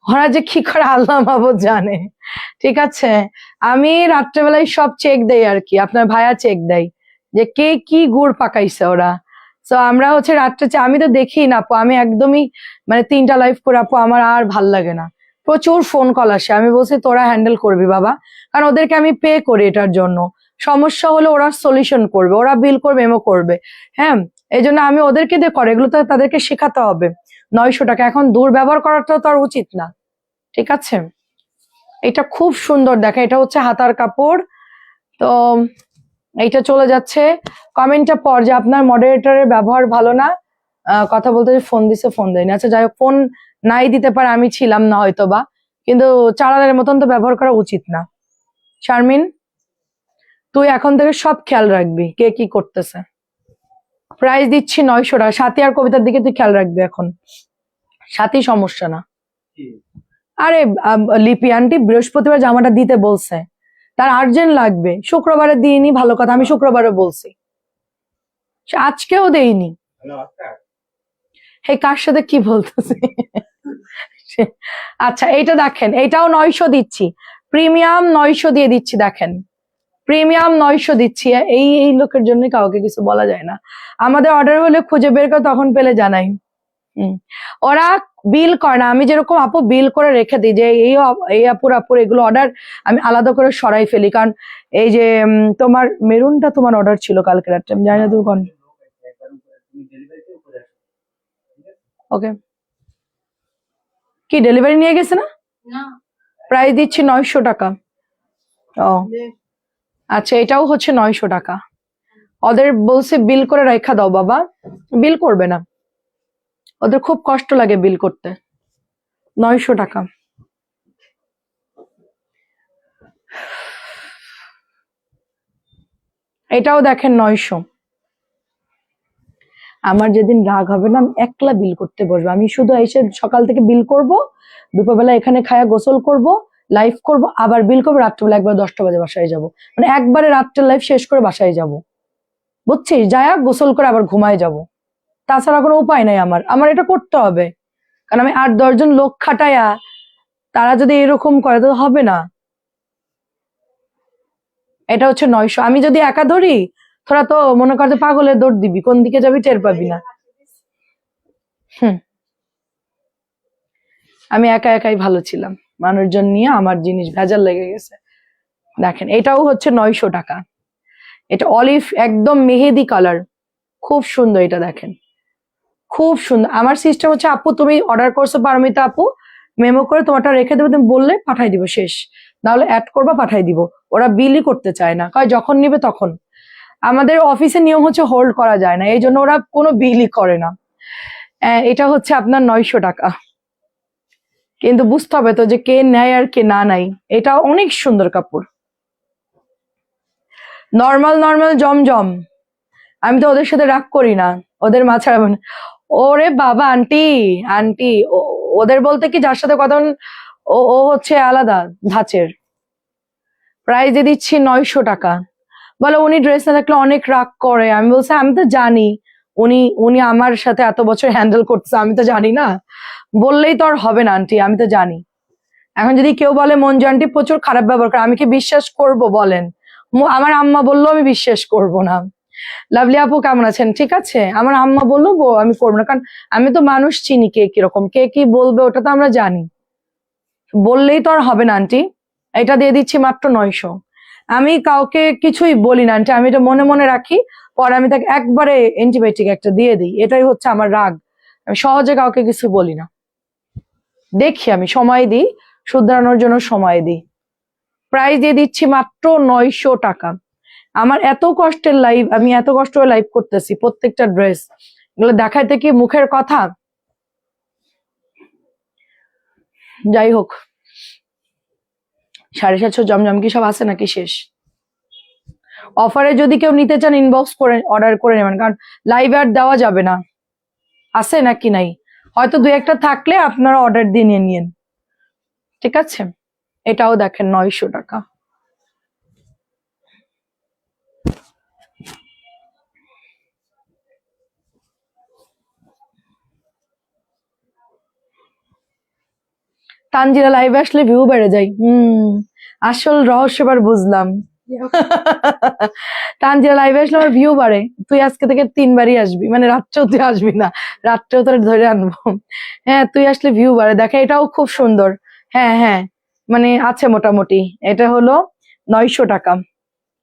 A: ওরা যে কি করে আল্লাহ মাহবুব জানে, ঠিক আছে। আমি রাত্রেবেলায় সব চেক দেই আর কি, আপনার ভাইয়া চেক দেয় যে কে কি গুড় পাকাইছে ওরা। তো আমরা হচ্ছে রাত্রে আমি তো দেখি না আপু, আমি একদমই মানে 3টা লাইভ করে আপু আমার আর ভাল লাগে না, প্রচুর ফোন কল আসে। আমি বলছি তোরা হ্যান্ডেল করবি বাবা, কারণ ওদেরকে আমি পে করি এটার জন্য, সমস্যা হলে ওরা সলিউশন করবে, ওরা বিল করবে, এমও করবে, হ্যাঁ এই জন্য আমি ওদেরকে দিয়ে করে, এগুলো তো তাদেরকে শেখাতে হবে। 900 টাকা, এখন দুর্ব্যবহার করাটা তো আর উচিত না, ঠিক আছে। এটা খুব সুন্দর, দেখা এটা হচ্ছে হাতার কাপড়। তো এইটা চলে যাচ্ছে। কমেন্টটা পর যে আপনার মডারেটরের ব্যবহার ভালো না, কথা বলতে ফোন দিছে ফোন দেয়নি। আচ্ছা যাই হোক, ফোন নাই দিতে পারে, আমি ছিলাম না হয়তো বা, কিন্তু চালানের মতন তো ব্যবহার করা উচিত না। শারমিন তুই এখন থেকে সব খেয়াল রাখবি কে কি করতেছে। প্রাইস দিচ্ছি 900 টাকা। সাথী আর কবিতার দিকে তুই খেয়াল রাখবি এখন, সাথী সমস্যা না। আরে লিপি আন্টি বৃহস্পতিবার জামাটা দিতে বলছে, তার আর্জেন্ট লাগবে, শুক্রবারে দিইনি, ভালো কথা, আমি শুক্রবারে বলছি, সে আজকেও দেইনি। হে কার সাথে কি বলতেছে। আচ্ছা এইটা দেখেন, এটাও 900 দিচ্ছি, প্রিমিয়াম 900 দিয়ে দিচ্ছি, দেখেন প্রিমিয়াম 900 দিচ্ছি। এই এই লোকের জন্য কাউকে কিছু বলা যায় না, আমাদের অর্ডার হলে খুঁজে বের করে তখন পেলে জানাই। ওরা বিল করে না, আমি যেরকম আপু বিল করে রেখে দিই যে এই আপুর এগুলো অর্ডার আমি আলাদা করে সরাই ফেলি, কারণ এই যে তোমার মেরুনটা তোমার অর্ডার ছিল কালকে রাত্রে, আমি জানি না তুমি কোন। ওকে, কি ডেলিভারি নিয়ে গেছে না?
B: না
A: প্রাইস দিচ্ছি 900 টাকা। ও আচ্ছা, এটাও হচ্ছে 900 টাকা। ওদের বলছে বিল করে রেখা দাও বাবা, বিল করবে না, ওদের খুব কষ্ট লাগে বিল করতে। 900 টাকা। এটাও দেখেন 900। আমার যেদিন রাগ হবে না, আমি একলা বিল করতে বসবো, আমি শুধু এসে সকাল থেকে বিল করব, দুপুরবেলা এখানে খায়া গোসল করব, লাইভ করব, আবার বিল করবো, রাত্রেবেলা একবার 10টা বাজে বাসায় যাব, মানে একবারে রাত্রের লাইভ শেষ করে বাসায় যাব, বুঝছিস? যায়া গোসল করে আবার ঘুমায় যাব, তাছাড়া কোনো উপায় নাই আমার, আমার এটা করতে হবে, কারণ আমি 8-10 জন লোক খাটায়া তারা যদি এরকম করে তো হবে না। এটা হচ্ছে 900। আমি যদি একা ধরি, তোরা তো মনে করতে পাগলের দৌড় দিবি, কোন দিকে যাবি টের পাবি না। আমি একা একাই ভালো ছিলাম, মানুষজন নিয়ে আমার জিনিস ভেজাল লেগে গেছে। দেখেন এটাও হচ্ছে 900 টাকা। এটা অলিভ একদম মেহেদি কালার, খুব সুন্দর, এটা দেখেন খুব সুন্দর। আমার সিস্টেম হচ্ছে আপু তুমি অর্ডার করছো পারমিতা আপু, মেমো করে তোমারটা রেখে দেবো, তুমি বললে পাঠাই দিব, শেষ। নাহলে অ্যাড করবা, পাঠাই দিব। ওরা বিলই করতে চায় না, কয় যখন নিবে তখন। আমাদের অফিসের নিয়ম হচ্ছে হোল্ড করা যায় না, এই জন্য ওরা কোনো বিলই করে না। এটা হচ্ছে আপনার 900 টাকা, কিন্তু বুঝতে হবে তো যে কে নেয় আর কে না নাই। এটা অনেক সুন্দর কাপড়, নর্মাল নর্মাল জমজম। আমি তো ওদের সাথে রাগ করি না, ওদের মা ছাড়া ওরে বাবা আন্টি আন্টি, ওদের বলতে কি যার সাথে কথা ও ও হচ্ছে আলাদা ধাঁচের। প্রাইস দিয়ে দিচ্ছি 900 টাকা। বলে উনি ড্রেস না দেখলে অনেক রাগ করে, আমি বলছি আমি তো জানি উনি উনি আমার সাথে এত বছর হ্যান্ডেল করতেছে, আমি তো জানি না, বললেই তো আর হবে না আন্টি, আমি তো জানি। এখন যদি কেউ বলে মঞ্জু আন্টি প্রচুর খারাপ ব্যবহার করে, আমি কি বিশ্বাস করব বলেন? আমার আম্মা বললো আমি বিশ্বাস করব না। লাভলি আপু কেমন আছেন? ঠিক আছে, আমার আম্মা বললো আমি করবো না, কারণ আমি তো মানুষ চিনি, কে কিরকম কে কি বলবে ওটা তো আমরা জানি, বললেই তো আর হবে না আন্টি। এটা দিয়ে দিচ্ছি মাত্র 900। আমি কাউকে কিছুই বলি না আন্টি, আমি এটা মনে মনে রাখি, পরে আমি তাকে একবারে অ্যান্টিবায়োটিক একটা দিয়ে দিই, এটাই হচ্ছে আমার রাগ, আমি সহজে কাউকে কিছু বলি না, দেখি আমি সময় দিই, শুধরানোর জন্য সময় দিই। প্রাইস দিয়ে দিচ্ছি মাত্র 900 টাকা। আমার এত কষ্টের লাইভ, আমি এত কষ্ট করে লাইভ করতেছি, প্রত্যেকটা ড্রেস এগুলো দেখাইতে কি মুখের কথা? যাই হোক, 750 জমজম কি সব আছে নাকি শেষ? অফারে যদি কেউ নিতে চান ইনবক্স করে অর্ডার করে নেবেন, কারণ লাইভ আর দেওয়া যাবে না, আছে নাকি নাই, হয়তো 2-1টা থাকলে আপনারা অর্ডার দিয়ে নিয়ে নিন, ঠিক আছে? এটাও দেখেন 900 টাকা। তানজিরা লাইভে আসলে ভিউ বেড়ে যায়, আসল রহস্য এবার বুঝলাম। তানজিরা লাইভে আসলে আমার ভিউ বাড়ে, তুই আজকে থেকে 3বারই আসবি, মানে রাত্রেও তুই আসবি না, রাত্রেও তোর ধরে আনবো। হ্যাঁ তুই আসলে ভিউ বাড়ে। দেখে এটাও খুব সুন্দর, হ্যাঁ হ্যাঁ মানে আছে মোটামুটি। এটা হলো 900 টাকা।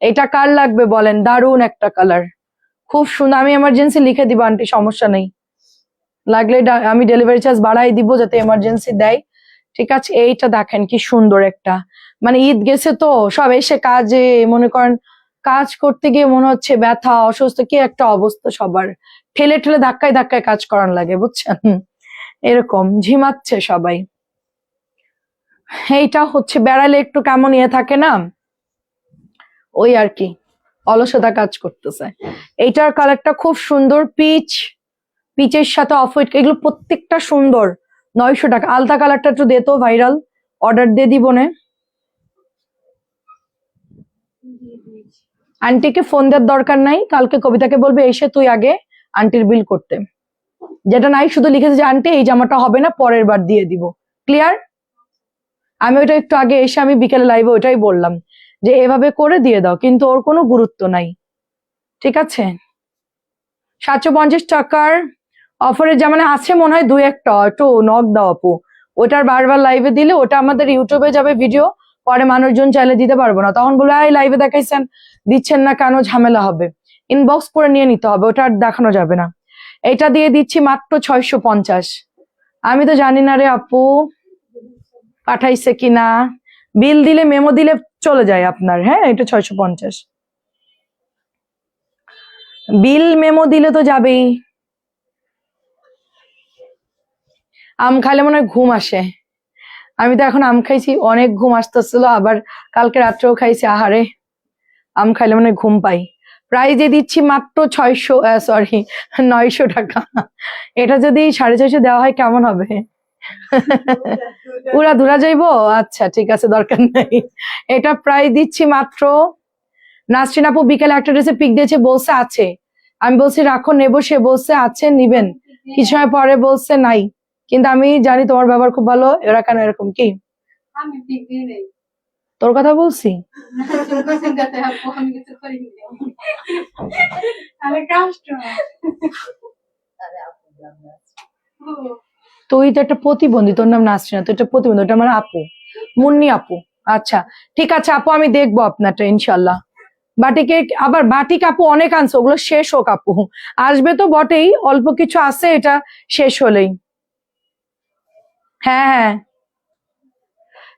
A: এটা কার লাগবে বলেন? দারুণ একটা কালার, খুব সুন্দর। আমি এমার্জেন্সি লিখে দিব আন্টি, সমস্যা নেই, লাগলে আমি ডেলিভারি চার্জ বাড়াই দিব যাতে এমার্জেন্সি দেয়, ঠিক আছে? এইটা দেখেন কি সুন্দর একটা, মানে ঈদ গেছে তো সব এসে কাজে, মনে করেন কাজ করতে গিয়ে মনে হচ্ছে ব্যথা অসুস্থ কি একটা অবস্থা, সবার ঠেলে ঠেলে ধাক্কায় ধাক্কায় কাজ করার লাগে, বুঝছেন? এরকম ঝিমাচ্ছে সবাই। এইটা হচ্ছে বেড়ালে একটু কেমন ইয়ে থাকে না, ওই আর কি, অলসতা কাজ করতেছে। এইটার কালারটা খুব সুন্দর, পিচের সাথে অফ হোয়াইট, এগুলো প্রত্যেকটা সুন্দর। 900 টাকা। আলতা কালারটা একটু দে তো, ভাইরাল, অর্ডার দিয়ে দিব নে। আন্টিকে ফোন দেওয়ার দরকার নাই, কালকে কবিতাকে বলবে এসে তুই আগে আন্টির বিল করতে, যেটা নাই শুধু লিখেছে যে আন্টি এই জামাটা হবে না, পরের বার দিয়ে দিব, ক্লিয়ার? আমি ওটা একটু আগে এসে আমি বিকেলে লাইভে ওটাই বললাম যে এভাবে করে দিয়ে দাও, কিন্তু ওর কোনো গুরুত্ব নাই। ঠিক আছে, 750 টাকার অফারে যেমন আছে মনে হয় দুই একটা, একটু নক দাও আপু। ওটার বারবার লাইভে দিলে ওটা আমাদের ইউটিউবে যাবে ভিডিও, পরে মানুষজন চাইলে দিতে পারবো না, তখন বলে এই লাইভে দেখাইছেন দিচ্ছেন না কেন, ঝামেলা হবে, ইনবক্স করে নিয়ে নিতে হবে, ওটা আর দেখানো যাবে না। এটা দিয়ে দিচ্ছি মাত্র 650। আমি তো জানি না রে আপু পাঠাইছে কিনা, বিল দিলে মেমো দিলে চলে যায় আপনার। হ্যাঁ, এটা 650, বিল মেমো দিলে তো যাবেই। আম খাইলে মনে হয় ঘুম আসে, আমি তো এখন আম খাইছি, অনেক ঘুম আসতেছিল, আবার কালকে রাত্রেও খাইছি, আহারে আম খাইলে মনে হয় ঘুম পাই। প্রাইজে দিচ্ছি মাত্র 900 টাকা। এটা যদি 650 দেওয়া হয় কেমন হবে? পুরা ধুরা যাইবো? আচ্ছা ঠিক আছে, দরকার নাই। এটা প্রাইস দিচ্ছি মাত্র, নাসরিন আপু বিকেলে একটা ড্রেসে পিক দিয়েছে, বলছে আছে, আমি বলছি রাখো নেবো, সে বলছে আছে নিবেন, কিছু সময় পরে বলছে নাই। কিন্তু আমি জানি তোমার ব্যবহার খুব ভালো, এরা কেন এরকম? কি
B: আমি পিক দিই নাই।
A: তোর কথা বলছি?
B: আমি কিছু করিনি। আরে কাস্টমার।
A: তুই তো একটা প্রতিবন্ধী, তোর নাম নাসরিনা, তুই একটা প্রতিবন্ধী, ওটা আমার আপু, মুন্নি আপু। আচ্ছা ঠিক আছে আপু, আমি দেখবো আপনারটা ইনশাল্লাহ। বাটিকে আবার বাটিক আপু অনেক আনছে, ওগুলো শেষ হোক আপু, আসবে তো বটেই, অল্প কিছু আছে, এটা শেষ হলেই। হ্যাঁ হ্যাঁ,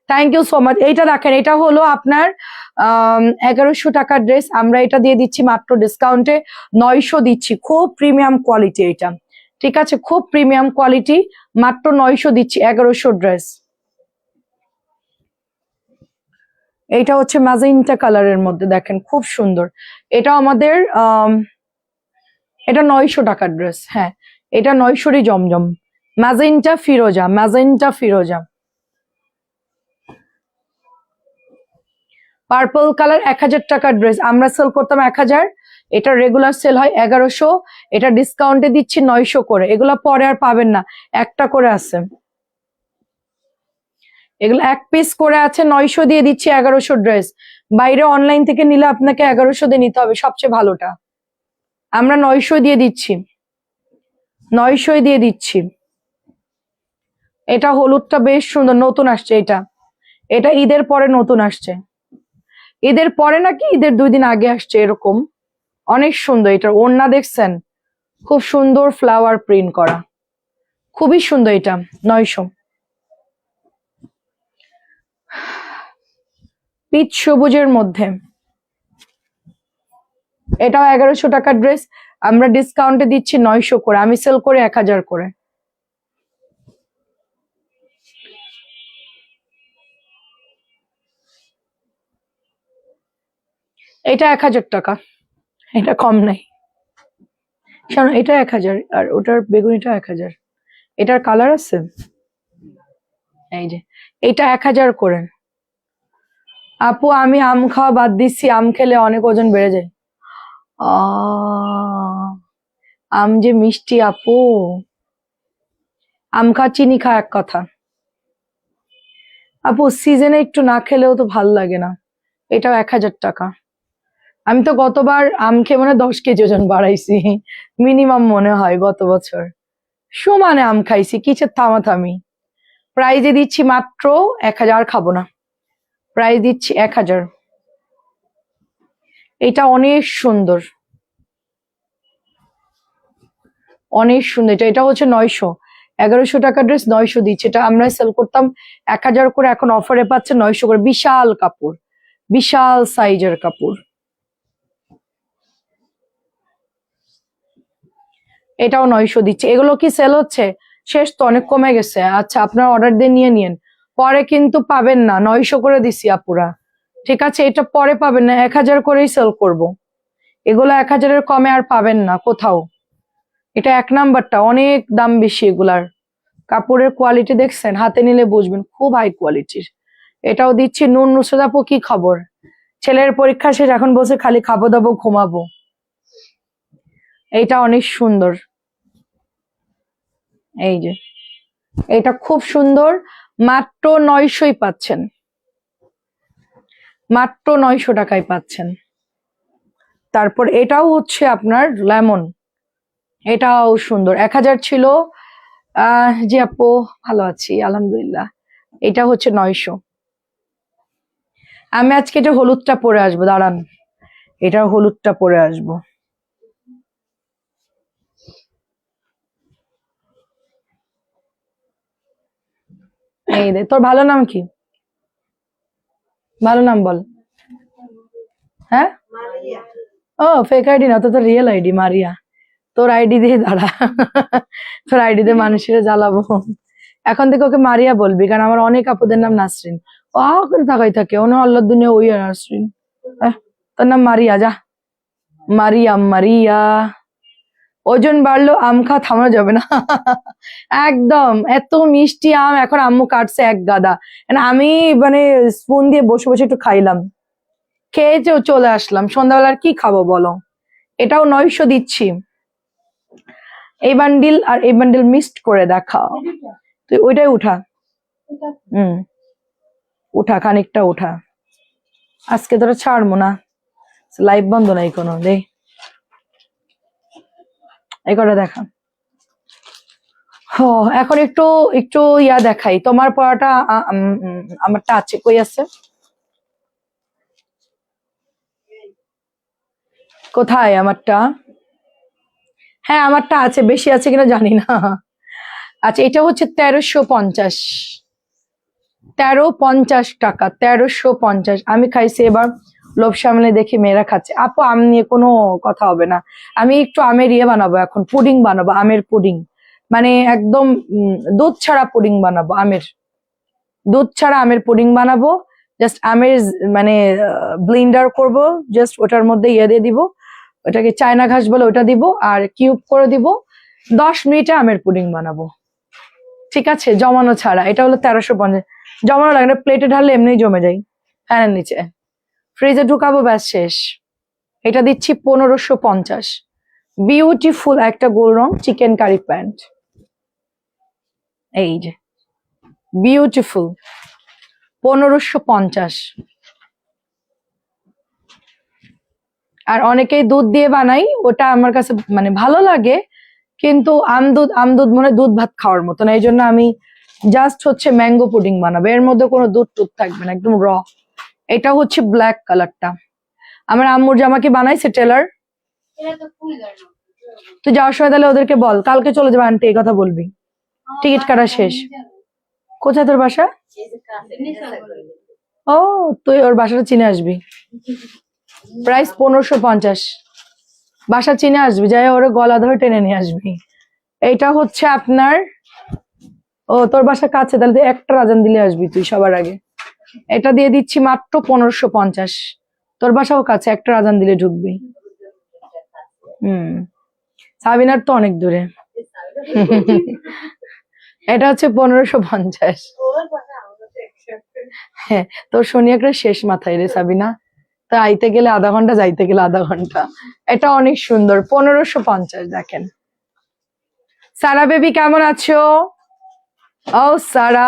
A: থ্যাংক ইউ সো মাচ। এইটা দেখেন, এটা হলো আপনার 1100 টাকার ড্রেস, আমরা এটা দিয়ে দিচ্ছি মাত্র ডিসকাউন্টে 900 দিচ্ছি, খুব প্রিমিয়াম কোয়ালিটি এটা। ঠিক আছে, খুব প্রিমিয়াম কোয়ালিটি, মাত্র 900 দিচ্ছি 1100 ড্রেস। এটা হচ্ছে ম্যাজেন্টা কালারের মধ্যে, দেখেন খুব সুন্দর, এটা আমাদের এটা 900 টাকার ড্রেস। হ্যাঁ, এটা 900-ই জমজম, ম্যাজেন্টা ফিরোজা, ম্যাজেন্টা ফিরোজা। পার্পল কালার 1000 টাকার ড্রেস, আমরা সেল করতাম 1000, এটা রেগুলার সেল হয় 1100, এটা ডিসকাউন্টে দিচ্ছি 900 করে, এগুলো পরে আর পাবেন না, একটা করে আছে, এগুলো এক পিস করে আছে, 900 দিয়ে দিচ্ছি 1100 ড্রেস। বাইরে অনলাইন থেকে নিলে আপনাকে 1100 দিয়ে নিতে হবে, সবচেয়ে ভালোটা আমরা 900 দিয়ে দিচ্ছি, 900 দিয়ে দিচ্ছি। এটা হলুদটা বেশ সুন্দর, নতুন আসছে এটা, এটা ঈদের পরে নতুন আসছে, ঈদের পরে নাকি ঈদের 2 দিন আগে আসছে এরকম, অনেক সুন্দর। এটার ওড়না দেখছেন, খুব সুন্দর ফ্লাওয়ার প্রিন্ট করা, খুবই সুন্দর এটা। 900, পিচ সবুজের মধ্যে, এটাও 1100 টাকার ড্রেস, আমরা ডিসকাউন্টে দিচ্ছি 900 করে, আমি সেল করে 1000 করে। এটা 1000 টাকা, এটা কম নাই, শোনো এটা 1000, আর ওটার বেগুনিটা 1000, এটার কালার আছে, এই যে এটা 1000 করে। আপু আমি আম খাওয়া বাদ দিচ্ছি, আম খেলে অনেক ওজন বেড়ে যায়। আম যে মিষ্টি আপু, আম খা চিনি খা এক কথা আপু, সিজনে একটু না খেলেও তো ভাল লাগে না। এটাও 1000 টাকা, আমি তো গতবার আম খেয়ে মনে হয় 10 কেজি ওজন বাড়াইছি মিনিমাম, মনে হয় গত বছর সমানে আম খাইছি, কিসের থামাথামি। প্রাইজে দিচ্ছি মাত্র 1000, খাবো না, প্রাইজ দিচ্ছি 1000। এটা অনেক সুন্দর, অনেক সুন্দর, এটা হচ্ছে 900, 1100 টাকার ড্রেস 900 দিচ্ছে, এটা আমরা সেল করতাম 1000 করে, এখন অফারে পাচ্ছে 900 করে। বিশাল কাপড়, বিশাল সাইজের কাপড়, এটাও 900 দিচ্ছে। এগুলো কি সেল হচ্ছে? শেষ তো, অনেক কমে গেছে। আচ্ছা আপনারা অর্ডার দিয়ে নিয়ে নিন, পরে কিন্তু পাবেন না, 900 করে দিছি আপুরা, ঠিক আছে? এটা পরে পাবেন না, 1000 করেই সেল করব, এগুলো 1000-এর কমে আর পাবেন না কোথাও। এটা 1 নাম্বারটা, অনেক দাম বেশি এগুলার, কাপড়ের কোয়ালিটি দেখছেন, হাতে নিলে বুঝবেন, খুব হাই কোয়ালিটির। এটাও দিচ্ছি। নুসরাত আপু কি খবর? ছেলের পরীক্ষা শেষ, এখন বলছে খালি খাবো দাবো ঘুমাবো। এইটা অনেক সুন্দর, এই যে এটা খুব সুন্দর, মাত্র 900ই পাচ্ছেন, মাত্র 900 টাকায় পাচ্ছেন। তারপর এটাও হচ্ছে আপনার লেমন, এটাও সুন্দর। 1000 ছিল। জি আপু ভালো আছি আলহামদুলিল্লাহ। এটা হচ্ছে 900। আমি আজকে এটা হলুদটা পরে আসবো, দাঁড়ান, এটার হলুদটা পরে আসবো। এই দে, তোর ভালো নাম কি? ভালো নাম বল। হ্যাঁ, ও ফেক আইডি না তো, তোর রিয়েল আইডি মারিয়া। তোর আইডি দিয়ে দাঁড়া, তোর আইডি দিয়ে মানুষের জ্বালাবো। এখন থেকে ওকে মারিয়া বলবি, কারণ আমার অনেক আপুদের নাম নাসরিন। ও করে থাকাই থাকে, অন্য আল্লাহ দুনিয়া ওই নাসরিন। তোর নাম মারিয়া, যা মারিয়া মারিয়া। ওজন বাড়লো, আম খাওয়া থামানো যাবে না। একদম এত মিষ্টি আম এখন আম্মু কাটছে এক গাদা, আমি মানে স্পুন দিয়ে বসে বসে একটু খাইলাম, খেয়ে চলে আসলাম। সন্ধ্যাবেলা আর কি খাবো বলো। এটাও 900 দিচ্ছি। এই বান্ডিল আর এই বান্ডিল মিক্সড করে দেখাও। তুই ওইটাই উঠা, উঠা খানিকটা উঠা, আজকে তোরা ছাড়বো না, লাইভ বন্ধ নাই কোনো। দে এই কটা দেখা। এখন একটু একটু ইয়া দেখাই, তোমার পড়াটা আমারটা আছে, কই আছে, কোথায় আমারটা? হ্যাঁ আমারটা আছে, বেশি আছে কিনা জানি না। আচ্ছা এটা হচ্ছে 1350, 1350 টাকা, 1350। আমি খাইছি এবার, লোভ সামনে দেখি মেয়েরা খাচ্ছে। আপু আম নিয়ে কোনো কথা হবে না, আমি একটু আমের ইয়ে বানাবো এখন, পুডিং বানাবো, আমের পুডিং, মানে একদম দুধ ছাড়া পুডিং বানাবো, আমের দুধ ছাড়া আমের পুডিং বানাবো। জাস্ট আমের মানে ব্লেন্ডার করব, জাস্ট ওটার মধ্যে ইয়ে দিয়ে দিব, ওটাকে চায়না ঘাস বলে ওটা দিব, আর কিউব করে দিব। 10 মিনিটে আমের পুডিং বানাবো, ঠিক আছে, জমানো ছাড়া। এটা হলো 1350, জমানো লাগে না, প্লেটে ঢাললে এমনি জমে যায় ফ্যানের নিচে। ফ্রিজে ঢুকাবো, ব্যাস শেষ। এটা দিচ্ছি 1550। বিউটিফুল একটা গোল রং চিকেন কারি প্যান্ট, এই যে বিউটিফুল, 1550। আর অনেকেই দুধ দিয়ে বানাই, ওটা আমার কাছে মানে ভালো লাগে, কিন্তু আমদুধ মনে হয় দুধ ভাত খাওয়ার মতো না, এই জন্য আমি জাস্ট হচ্ছে ম্যাঙ্গো পুডিং বানাবো, এর মধ্যে কোনো দুধ টুধ থাকবে না, একদম র। এটা হচ্ছে ব্ল্যাক কালারটা, আমার আম্মুর জামা কি বানাইছে টেলার। তুই যাওয়ার সময় তাহলে ওদেরকে বল, কালকে চলে যাবে আন্টি, এই কথা বলবি। টিকিট কাটা শেষ। কোথায় তোর বাসা? ও তুই ওর বাসাটা চিনে আসবি, প্রাইস 1550, বাসা চিনে আসবি, যাই ওর গলা ধরে টেনে নিয়ে আসবি। এইটা হচ্ছে আপনার, ও তোর বাসা কাছে, তাহলে তুই একটা আজান দিলে আসবি তুই সবার আগে। এটা দিয়ে দিচ্ছি মাত্র 1550, তোর বাসাও কাছে, একটা আজান দিলে ঢুকবি। সাবিনার তো অনেক দূরে। এটা হচ্ছে 1550। হ্যাঁ তোর শনি একটা শেষ মাথায় রে সাবিনা, তা আইতে গেলে আধা ঘন্টা, যাইতে গেলে আধা ঘন্টা। এটা অনেক সুন্দর, 1550 দেখেন। সারা বেবি কেমন আছো? ও সারা,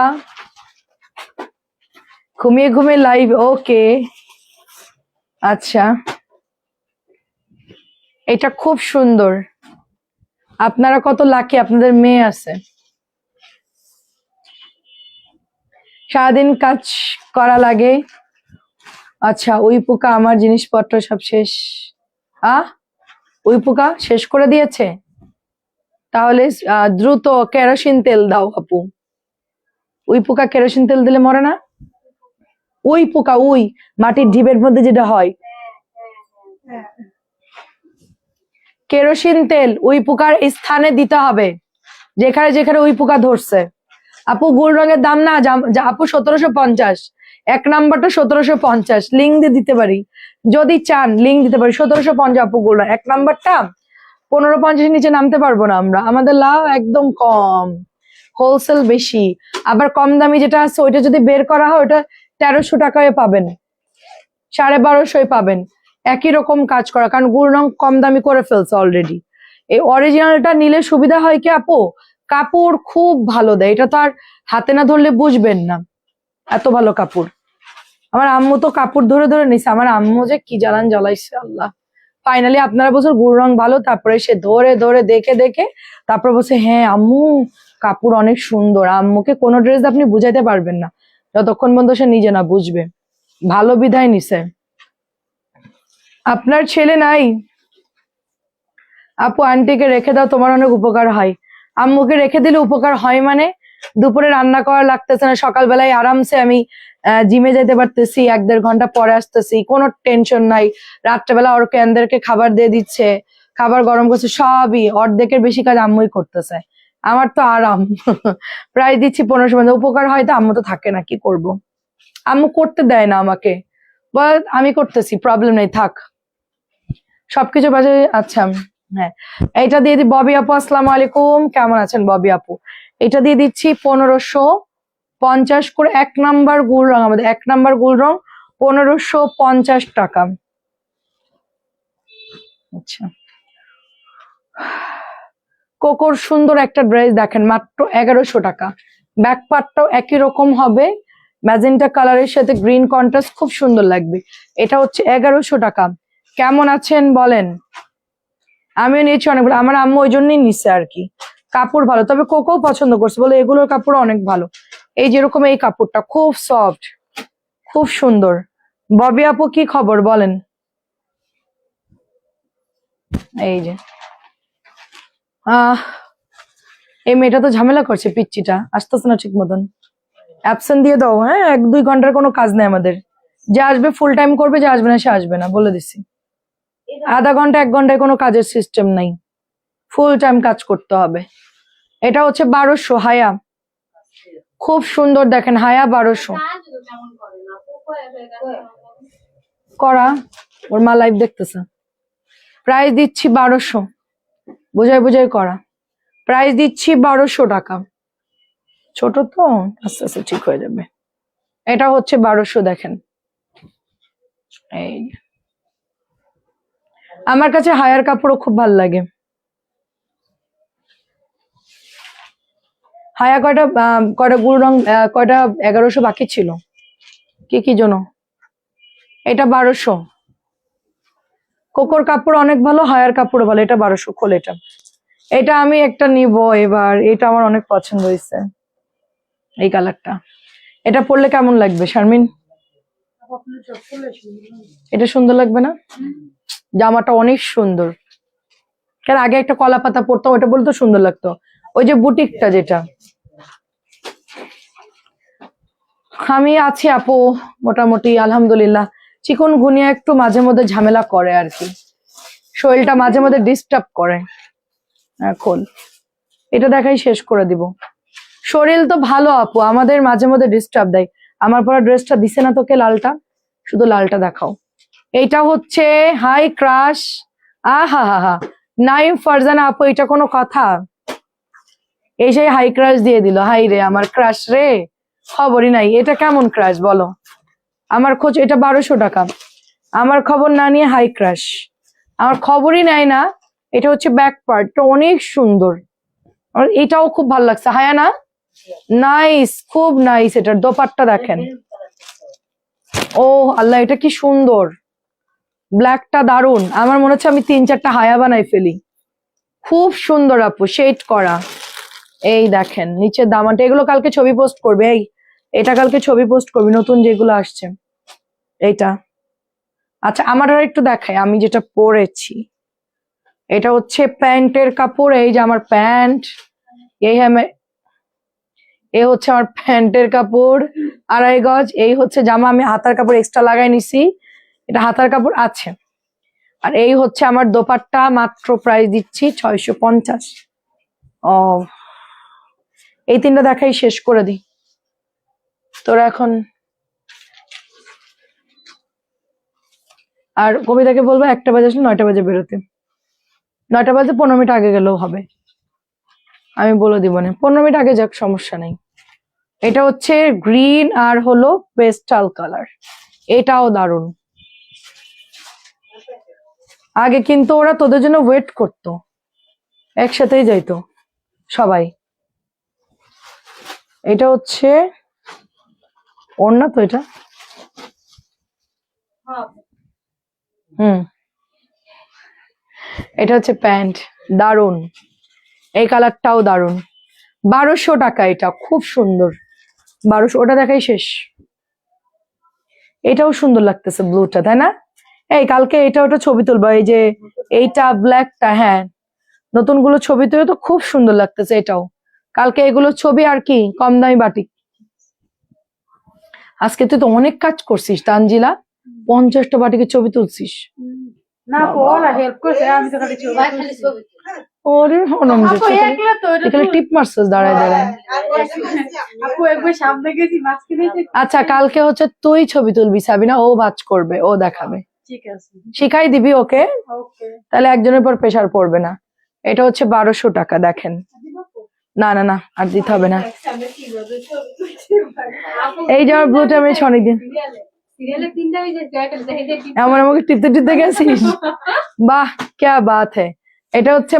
A: ঘুমিয়ে ঘুমিয়ে লাইভ, ওকে আচ্ছা। এটা খুব সুন্দর, আপনারা কত লাকি, আপনাদের মেয়ে আছে। সারাদিন কাজ করা লাগে। আচ্ছা ওই পোকা আমার জিনিসপত্র সব শেষ। ওই পোকা শেষ করে দিয়েছে, তাহলে দ্রুত কেরোসিন তেল দাও আপু। ওই পোকা কেরোসিন তেল দিলে মরে না? ওই পোকা, ওই মাটির ঢিবের মধ্যে যেটা হয়, কেরোসিন তেল ওই পোকার স্থানে দিতে হবে, যেখানে যেখানে ওই পোকা ধরছে। আপু গোল রঙের দাম না আপু 1750, এক নাম্বারটা 1750, লিঙ্ক দিয়ে দিতে পারি যদি চান, লিঙ্ক দিতে পারি। 1750 আপু গোল রং, এক নাম্বারটা 1550 নিচে নামতে পারবো না আমরা, আমাদের লাভ একদম কম, হোলসেল বেশি। আবার কম দামি যেটা আছে ওইটা যদি বের করা হয় ওটা 1300 টাকায় পাবেন, 1250 পাবেন, একই রকম কাজ করা, কারণ গুড় রং কম দামি করে ফেলছে অলরেডি। এই অরিজিনালটা নিলে সুবিধা হয় কি আপু, কাপড় খুব ভালো দেয়, এটা তো আর হাতে না ধরলে বুঝবেন না, এত ভালো কাপড়। আমার আম্মু তো কাপড় ধরে ধরে নিছে, আমার আম্মু যে কি জ্বালান জ্বালাইছে আল্লাহ। ফাইনালি আপনারা বছর গুড় রং ভালো, তারপরে সে ধরে ধরে দেখে দেখে তারপর বলছে হ্যাঁ আম্মু কাপড় অনেক সুন্দর। আম্মুকে কোনো ড্রেস আপনি বুঝাইতে পারবেন না যতক্ষণ পর্যন্ত সে নিজে না বুঝবে। ভালো বিধায় নিছে। আপনার ছেলে নাই? আপু আন্টিকে রেখে দাও, তোমার অনেক উপকার হয়। আম্মুকে রেখে দিলে উপকার হয় মানে? দুপুরে রান্না করা লাগতেছে না, সকালবেলায় আরামসে আমি জিমে যেতে পারতেছি, 1-1.5 ঘন্টা পরে আসতেছি, কোনো টেনশন নাই। রাত্রেবেলা ওর ক্যানদেরকে খাবার দিয়ে দিচ্ছে, খাবার গরম করছে, সবই অর্ধেকের বেশি কাজ আম্মুই করতেছে। আমার তো আরাম। প্রায় দিচ্ছি 1500 মানে উপকার হয়, তো আম্মু তো থাকে না, কি করব। আম্মু করতে দেয় না আমাকে, বল আমি করতেছি, প্রবলেম নেই, থাক সবকিছু বাজে। আচ্ছা হ্যাঁ, এটা দিয়ে দি ববি আপু, আসসালামু আলাইকুম, কেমন আছেন ববি আপু? এটা দিয়ে দিচ্ছি 1550 করে। 1 নাম্বার গুল রং, আমাদের 1 নাম্বার গুল রং 1550 টাকা। আচ্ছা, কোকোর সুন্দর একটা ড্রেস দেখেন, মাত্র 1100 টাকা। ব্যাক পার্টটাও একই রকম হবে, ম্যাজেন্টা কালারের সাথে গ্রিন কন্ট্রাস্ট, খুব সুন্দর লাগবে। এটা হচ্ছে 1100 টাকা। কেমন আছেন বলেন? আমিও নিয়েছি অনেকগুলো, আমার আম্মু ওই জন্যই নিচ্ছে আর কি, কাপড় ভালো। তবে কোকো পছন্দ করছে, বলে এগুলোর কাপড় অনেক ভালো। এই যেরকম এই কাপড়টা খুব সফট, খুব সুন্দর। ববি আপু কি খবর বলেন? এই যে এই মেয়েটা তো ঝামেলা করছে, পিচ্চিটা আসতেছে না ঠিক মতন। অ্যাবসেন্ট দিয়ে দাও, হ্যাঁ 1-2 ঘন্টার কোনো কাজ নেই আমাদের। যে আসবে ফুল টাইম করবে, যে আসবে না সে আসবে না, বলে দিছি। আধা ঘন্টা 1 ঘন্টায় কোনো কাজের সিস্টেম নাই, ফুল টাইম কাজ করতে হবে। এটা হচ্ছে 1200 হায়া, খুব সুন্দর দেখেন, হায়া 1200
B: কাজ তো তেমন করে না, কোথায় হয়ে গেছে
A: করা। ওর মা লাইভ দেখতেছে। প্রাইস দিচ্ছি 1200, বুঝাই বুঝাই করা। প্রাইস দিচ্ছি 1200 টাকা। ছোট তো, আস্তে আস্তে ঠিক হয়ে যাবে। এটা হচ্ছে 1200, দেখেন। এই যে। আমার কাছে হায়ার কাপড়ও খুব ভালো লাগে। হায়া কয়টা কয়টা গুল রং, কয়টা 1100 বাকি ছিল, কি কি জন্য? এটা 1200। কোকোর কাপড় অনেক ভালো, হায়ার কাপড় ভালো। এটা 1200, খোল এটা। এটা আমি একটা নিব এবার, এটা আমার অনেক পছন্দ হয়েছে, এই কালারটা। এটা পরলে কেমন লাগবে শারমিন? এটা সুন্দর লাগবে না? জামাটা অনেক সুন্দর। কেন আগে একটা কলা পাতা পরতাম, ওটা বলতো সুন্দর লাগতো, ওই যে বুটিকটা যেটা। আমি আছি আপু মোটামুটি আলহামদুলিল্লাহ। চিকন গুনিয়া একটু মাঝে মধ্যে ঝামেলা করে আর কি, শরীরটা মাঝে মধ্যে ডিস্টার্ব করে। এখন এটা দেখাই শেষ করে দিব। শরীর তো ভালো আপু, আমাদের মাঝে মধ্যে ডিস্টার্ব দেয়। আমার পরা ড্রেসটা দিছে না তোকে, লালটা, শুধু লালটা দেখাও। এইটা হচ্ছে হাই ক্রাশ, আহা হা হা, নাইম ফারজানা আপু, এটা কোনো কথা? এই সেই হাই ক্রাশ দিয়ে দিল, হাই রে আমার ক্রাশ রে, খবরই নাই। এটা কেমন ক্রাশ বলো? আমার খোঁজ, এটা 1200 টাকা। আমার খবর না নিয়ে হাই ক্রাশ, আমার খবরই নেয় না। এটা হচ্ছে ব্যাক পার্টটা অনেক সুন্দর, আর এটাও খুব ভালো লাগছে। হায়া না, নাইস, খুব নাইস। এটার দোপাট্টা দেখেন, ও আল্লাহ এটা কি সুন্দর, ব্ল্যাকটা দারুন। আমার মনে হচ্ছে আমি 3-4টা হায়া বানাই ফেলি। খুব সুন্দর আপু, শেড করা। এই দেখেন নিচের দামানটা, এগুলো কালকে ছবি পোস্ট করবে। এই এটা কালকে ছবি পোস্ট করবি, নতুন যেগুলো আসছে। এইটা আচ্ছা, আমার আর একটু দেখাই আমি যেটা পরেছি। এটা হচ্ছে প্যান্টের কাপড়, এই যে আমার প্যান্ট, এই এই হচ্ছে আমার প্যান্টের কাপড় 2.5 গজ। এই হচ্ছে জামা, আমি হাতার কাপড় এক্সট্রা লাগাই নিছি, এটা হাতার কাপড় আছে। আর এই হচ্ছে আমার দোপাট্টা, মাত্র প্রাইস দিচ্ছি 650। ও এই 3টা দেখাই শেষ করে দিই তোরা এখন। আর কবিতাকে বলবো 1টা বাজে আসলে 9টা বাজে বেরোতে, 9টা বাজে 15 মিনিট আগে গেলেও হবে, আমি বলে দিব না, 15 মিনিট আগে যাক, সমস্যা নেই। এটা হচ্ছে গ্রিন আর হলো পেস্টাল কালার, এটাও দারুন। আগে কিন্তু ওরা তোদের জন্য ওয়েট করতো, একসাথেই যাইতো সবাই, এটা হচ্ছে ওড়না তো এটা।
B: হ্যাঁ
A: হুম, এটা হচ্ছে প্যান্ট, দারুন, এই কালারটাও দারুন। 1200 টাকা, এটা খুব সুন্দর। 1200, ওটা দেখাই শেষ। এটাও সুন্দর লাগতেছে ব্লুটা, তাই না? এই কালকে এটা ওটা ছবি তুলবো, এই যে এইটা ব্ল্যাকটা, হ্যাঁ নতুন গুলো ছবি তুলে তো খুব সুন্দর লাগতেছে এটাও। কালকে এগুলো ছবি আর কি কম দামি বাটিক। আজকে তুই তো অনেক কাজ করছিস তানজিলা, 50টা বাটিকের ছবি তুলছিস।
B: না ওরা হেল্প করছে, আমি তো খালি ছবি তুলছি।
A: ওরে হনম যে
B: আপু একলা তো এটা
A: এখানে টিপ মারছিস দাঁড়ায় দাঁড়ায়।
B: আপু একবার সামনে গেছি মাঝখানে
A: আচ্ছা কালকে হচ্ছে তুই ছবি তুলবি সাবিনা, ও ভাঁজ করবে, ও দেখাবে,
B: ঠিক আছে
A: শিখাই দিবি ওকে,
B: ওকে
A: তাহলে একজনের পর প্রেশার পড়বে না। এটা হচ্ছে 1200 টাকা, দেখেন। না না না আর দিতে হবে না। এই যে আমার ব্লুটা আমি অনেকদিন
B: সিরিয়ালে তিনটা হয়ে যায় একটা দেখে দেখে
A: এমন আমাকে টিপতে টিপতে গেছিস, বাহ ক্যা বাত হ্যায়। এটা হচ্ছে